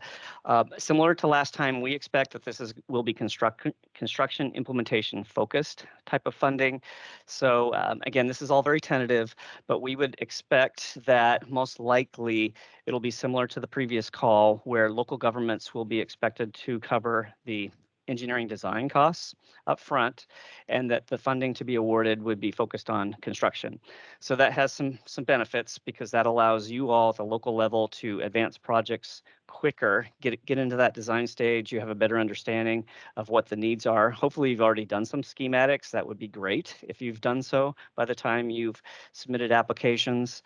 Similar to last time, we expect that this will be construction implementation focused type of funding. So again, this is all very tentative, but we would expect that most likely it'll be similar to the previous call, where local governments will be expected to cover the engineering design costs up front, and that the funding to be awarded would be focused on construction. So that has some benefits, because that allows you all at the local level to advance projects quicker, get into that design stage. You have a better understanding of what the needs are. Hopefully you've already done some schematics. That would be great if you've done so by the time you've submitted applications,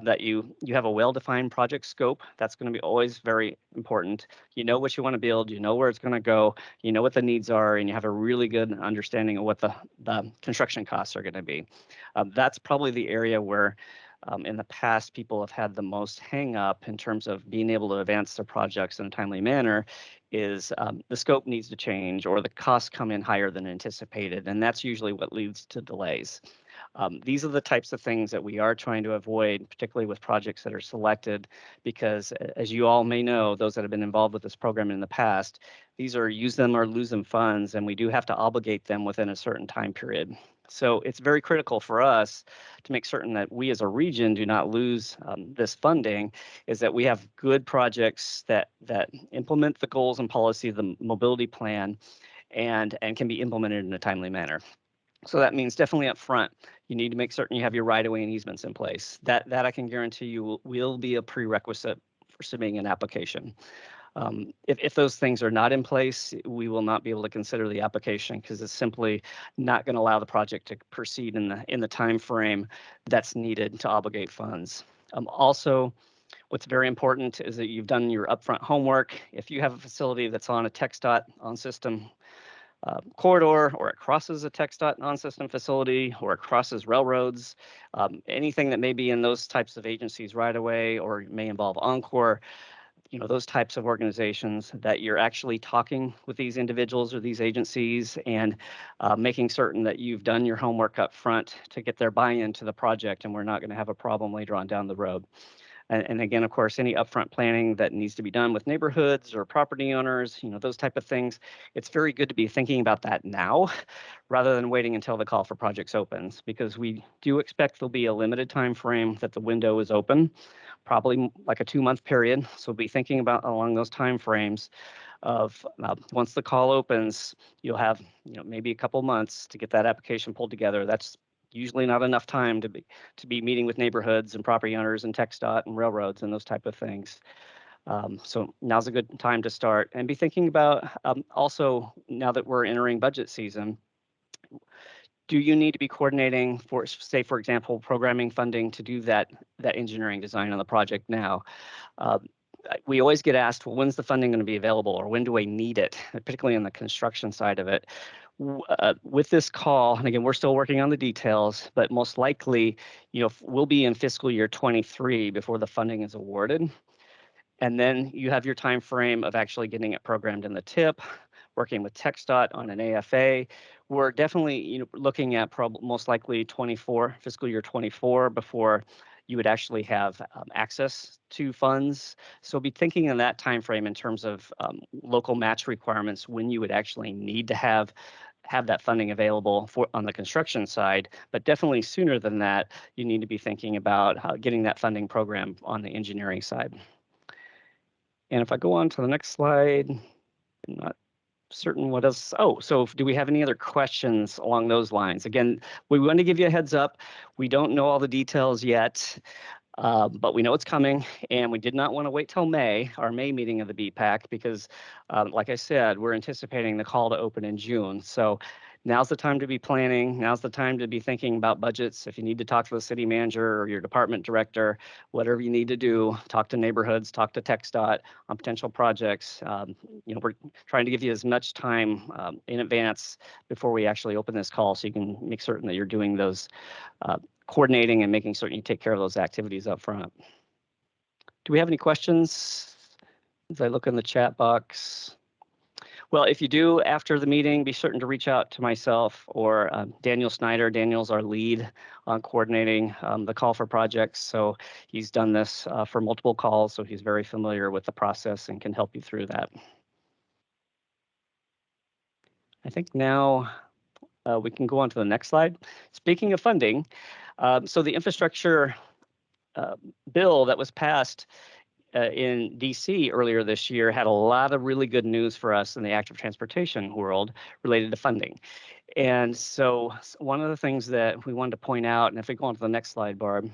that you have a well-defined project scope. That's going to be always very important. You know what you want to build, you know where it's going to go, you know what the needs are, and you have a really good understanding of what the construction costs are going to be. That's probably the area where in the past, people have had the most hang up in terms of being able to advance their projects in a timely manner, is the scope needs to change, or the costs come in higher than anticipated. And that's usually what leads to delays. These are the types of things that we are trying to avoid, particularly with projects that are selected, because as you all may know, those that have been involved with this program in the past, these are use them or lose them funds, and we do have to obligate them within a certain time period. So it's very critical for us to make certain that we as a region do not lose this funding, is that we have good projects that implement the goals and policy of the mobility plan and can be implemented in a timely manner. So that means definitely up front, you need to make certain you have your right-of-way and easements in place. That I can guarantee you will be a prerequisite for submitting an application. If those things are not in place, we will not be able to consider the application because it's simply not going to allow the project to proceed in the time frame that's needed to obligate funds. Also, what's very important is that you've done your upfront homework. If you have a facility that's on a TxDOT on-system corridor, or it crosses a TxDOT on-system facility, or it crosses railroads, anything that may be in those types of agencies right away, or may involve Encore, those types of organizations, that you're actually talking with these individuals or these agencies and making certain that you've done your homework up front to get their buy-in to the project, and we're not going to have a problem later on down the road. And again, of course, any upfront planning that needs to be done with neighborhoods or property owners, those type of things, it's very good to be thinking about that now rather than waiting until the call for projects opens, because we do expect there'll be a limited time frame that the window is open, probably like a 2-month period. So be thinking about along those time frames of once the call opens, you'll have maybe a couple months to get that application pulled together. That's usually not enough time to be meeting with neighborhoods and property owners and TxDOT and railroads and those type of things. So now's a good time to start and be thinking about also, now that we're entering budget season, do you need to be coordinating for, say, for example, programming funding to do that engineering design on the project now? We always get asked, well, when's the funding going to be available, or when do I need it, particularly on the construction side of it. With this call, and again, we're still working on the details, but most likely, we'll be in fiscal year 23 before the funding is awarded. And then you have your time frame of actually getting it programmed in the TIP, working with TxDOT on an AFA. We're definitely looking at most likely fiscal year 24 before you would actually have access to funds. So be thinking in that time frame in terms of local match requirements, when you would actually need to have that funding available on the construction side. But definitely sooner than that, you need to be thinking about getting that funding program on the engineering side. And if I go on to the next slide, I'm not certain what else. Oh, so do we have any other questions along those lines? Again, we want to give you a heads up. We don't know all the details yet, but we know it's coming, and we did not want to wait till May, our May meeting of the BPAC, because like I said, we're anticipating the call to open in June. So now's the time to be planning. Now's the time to be thinking about budgets. If you need to talk to the city manager or your department director, whatever you need to do, talk to neighborhoods, talk to TxDOT on potential projects. We're trying to give you as much time in advance before we actually open this call, so you can make certain that you're doing those coordinating and making certain you take care of those activities up front. Do we have any questions as I look in the chat box? Well, if you do after the meeting, be certain to reach out to myself or Daniel Snyder. Daniel's our lead on coordinating the call for projects. So he's done this for multiple calls, so he's very familiar with the process and can help you through that. I think now we can go on to the next slide. Speaking of funding, so the infrastructure bill that was passed in DC earlier this year had a lot of really good news for us in the active transportation world related to funding. And so one of the things that we wanted to point out, and if we go on to the next slide, Barb,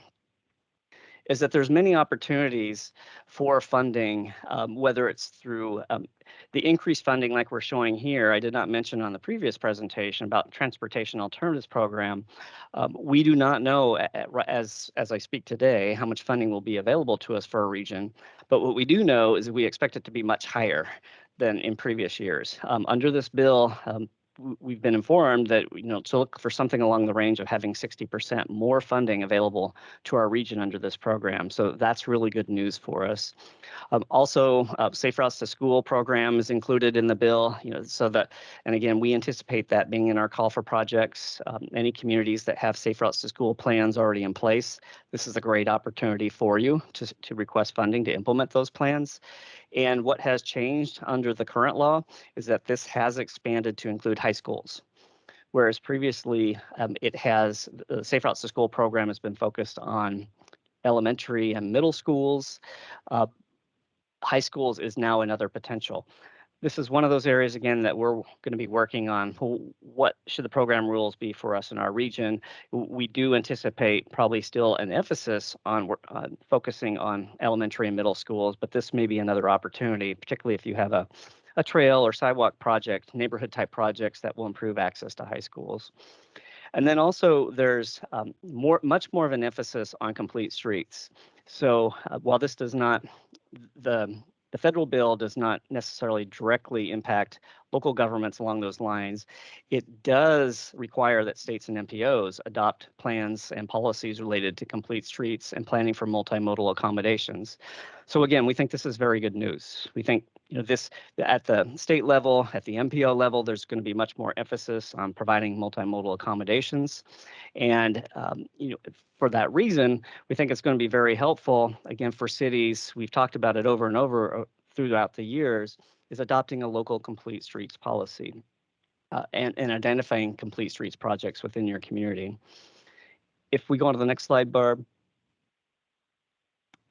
is that there's many opportunities for funding, whether it's through the increased funding like we're showing here. I did not mention on the previous presentation about Transportation Alternatives Program. We do not know, as I speak today, how much funding will be available to us for a region. But what we do know is that we expect it to be much higher than in previous years. Under this bill, we've been informed that to look for something along the range of having 60% more funding available to our region under this program. So that's really good news for us. Also, Safe Routes to School program is included in the bill, so that, and again, we anticipate that being in our call for projects. Any communities that have Safe Routes to School plans already in place, this is a great opportunity for you to request funding to implement those plans. And what has changed under the current law is that this has expanded to include high schools, whereas previously the Safe Routes to School program has been focused on elementary and middle schools. High schools is now another potential. This is one of those areas, again, that we're going to be working on. what should the program rules be for us in our region. We do anticipate probably still an emphasis on focusing on elementary and middle schools, but this may be another opportunity, particularly if you have a trail or sidewalk project, neighborhood type projects that will improve access to high schools. And then also there's much more of an emphasis on complete streets. So while this does not, the federal bill does not necessarily directly impact local governments along those lines, it does require that states and MPOs adopt plans and policies related to complete streets and planning for multimodal accommodations. So again, we think this is very good news. We think this at the state level, at the MPO level, there's going to be much more emphasis on providing multimodal accommodations. And for that reason, we think it's going to be very helpful, again, for cities. We've talked about it over and over throughout the years, is adopting a local complete streets policy and identifying complete streets projects within your community. If we go on to the next slide, Barb.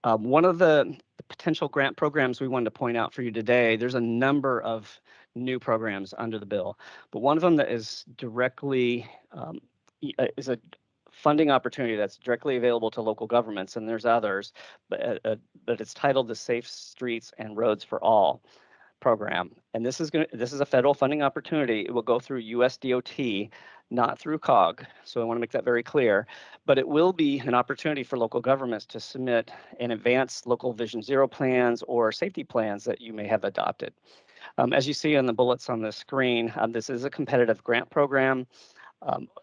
One of the potential grant programs we wanted to point out for you today, there's a number of new programs under the bill, but one of them that is directly is a funding opportunity that's directly available to local governments, and there's others, but it's titled the Safe Streets and Roads for All program. And this is a federal funding opportunity. It will go through USDOT, not through COG. So I want to make that very clear, but it will be an opportunity for local governments to submit and advance local Vision Zero plans or safety plans that you may have adopted. As you see on the bullets on the screen, this is a competitive grant program.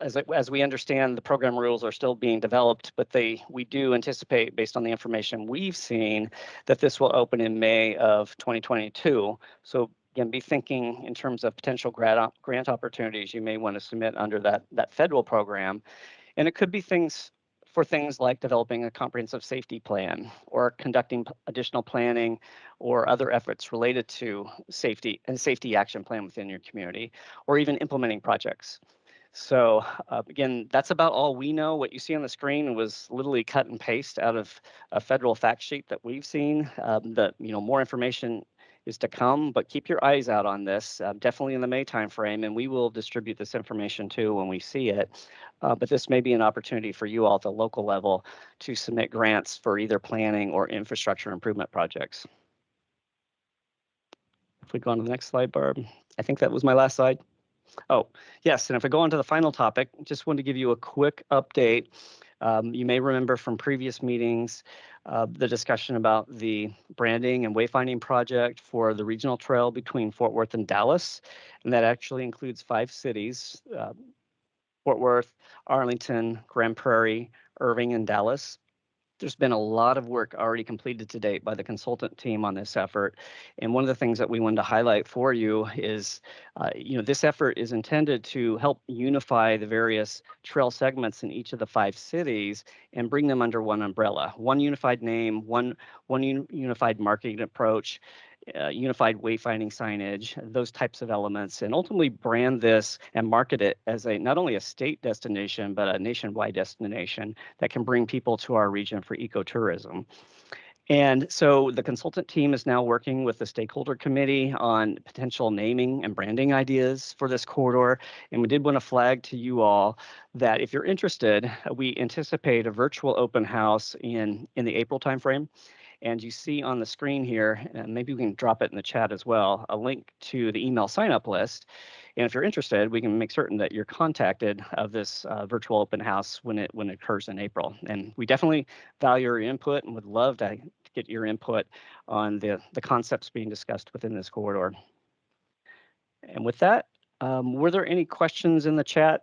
As we understand, the program rules are still being developed, but we do anticipate, based on the information we've seen, that this will open in May of 2022. So again, be thinking in terms of potential grant opportunities you may want to submit under that federal program. And it could be things like developing a comprehensive safety plan or conducting additional planning or other efforts related to safety and safety action plan within your community, or even implementing projects. So again, that's about all we know. What you see on the screen was literally cut and paste out of a federal fact sheet that we've seen. More information is to come, but keep your eyes out on this, definitely in the May timeframe, and we will distribute this information too when we see it. But this may be an opportunity for you all at the local level to submit grants for either planning or infrastructure improvement projects. If we go on to the next slide, Barb, I think that was my last slide. Oh, yes, and if I go on to the final topic, just wanted to give you a quick update. You may remember from previous meetings, the discussion about the branding and wayfinding project for the regional trail between Fort Worth and Dallas, and that actually includes 5 cities, Fort Worth, Arlington, Grand Prairie, Irving, and Dallas. There's been a lot of work already completed to date by the consultant team on this effort. And one of the things that we wanted to highlight for you is, this effort is intended to help unify the various trail segments in each of the 5 cities and bring them under one umbrella, one unified name, one unified marketing approach, unified wayfinding signage, those types of elements, and ultimately brand this and market it as not only a state destination, but a nationwide destination that can bring people to our region for ecotourism. And so the consultant team is now working with the stakeholder committee on potential naming and branding ideas for this corridor. And we did want to flag to you all that if you're interested, we anticipate a virtual open house in the April timeframe. And you see on the screen here, and maybe we can drop it in the chat as well, a link to the email sign-up list. And if you're interested, we can make certain that you're contacted of this virtual open house when it occurs in April. And we definitely value your input and would love to get your input on the concepts being discussed within this corridor. And with that, were there any questions in the chat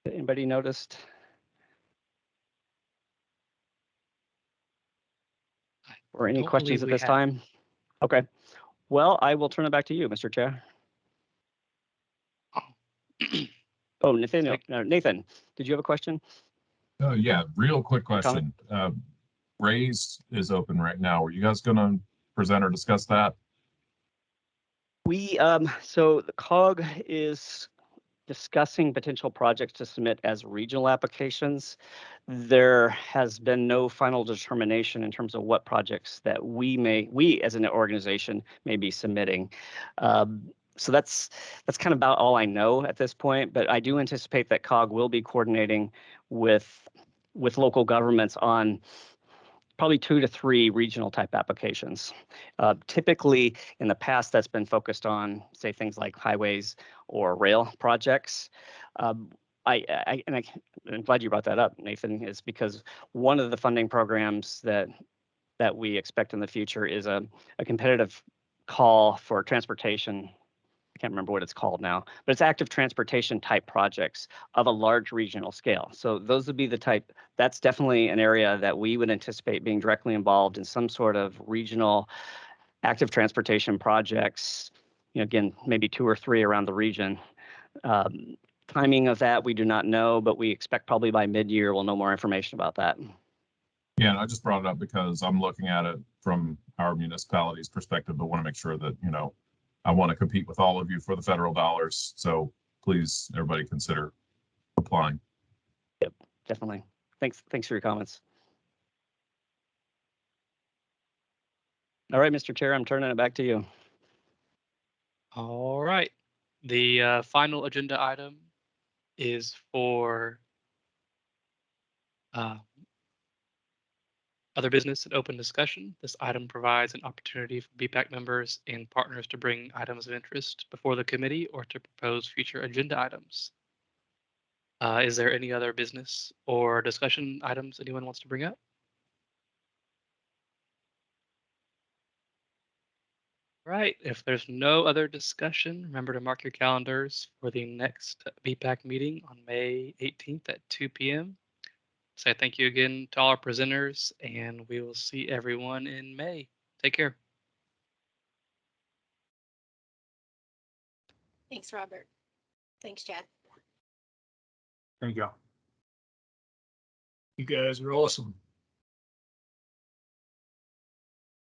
that anybody noticed? Or any questions at this time? Okay. Well, I will turn it back to you, Mr. Chair. Oh, Nathan, did you have a question? Yeah, real quick question. Raise is open right now. Are you guys going to present or discuss that? So the COG is discussing potential projects to submit as regional applications. There has been no final determination in terms of what projects that we as an organization may be submitting. So that's kind of about all I know at this point, but I do anticipate that COG will be coordinating with local governments on probably 2 to 3 regional type applications. Typically, in the past, that's been focused on, say, things like highways or rail projects. I'm glad you brought that up, Nathan, is because one of the funding programs that we expect in the future is a competitive call for transportation. I can't remember what it's called now, but it's active transportation type projects of a large regional scale. So those would be the type, that's definitely an area that we would anticipate being directly involved in some sort of regional active transportation projects, again, maybe 2 or 3 around the region. Timing of that, we do not know, but we expect probably by mid-year we'll know more information about that. Yeah, and I just brought it up because I'm looking at it from our municipality's perspective, but want to make sure that, I want to compete with all of you for the federal dollars. So please, everybody consider applying. Yep, definitely. Thanks for your comments. All right, Mr. Chair, I'm turning it back to you. All right. The final agenda item is for other business and open discussion. This item provides an opportunity for BPAC members and partners to bring items of interest before the committee or to propose future agenda items. Is there any other business or discussion items anyone wants to bring up? Right. If there's no other discussion, remember to mark your calendars for the next BPAC meeting on May 18th at 2 p.m. So thank you again to all our presenters, and we will see everyone in May. Take care. Thanks, Robert. Thanks, Chad. Thank you. You guys are awesome.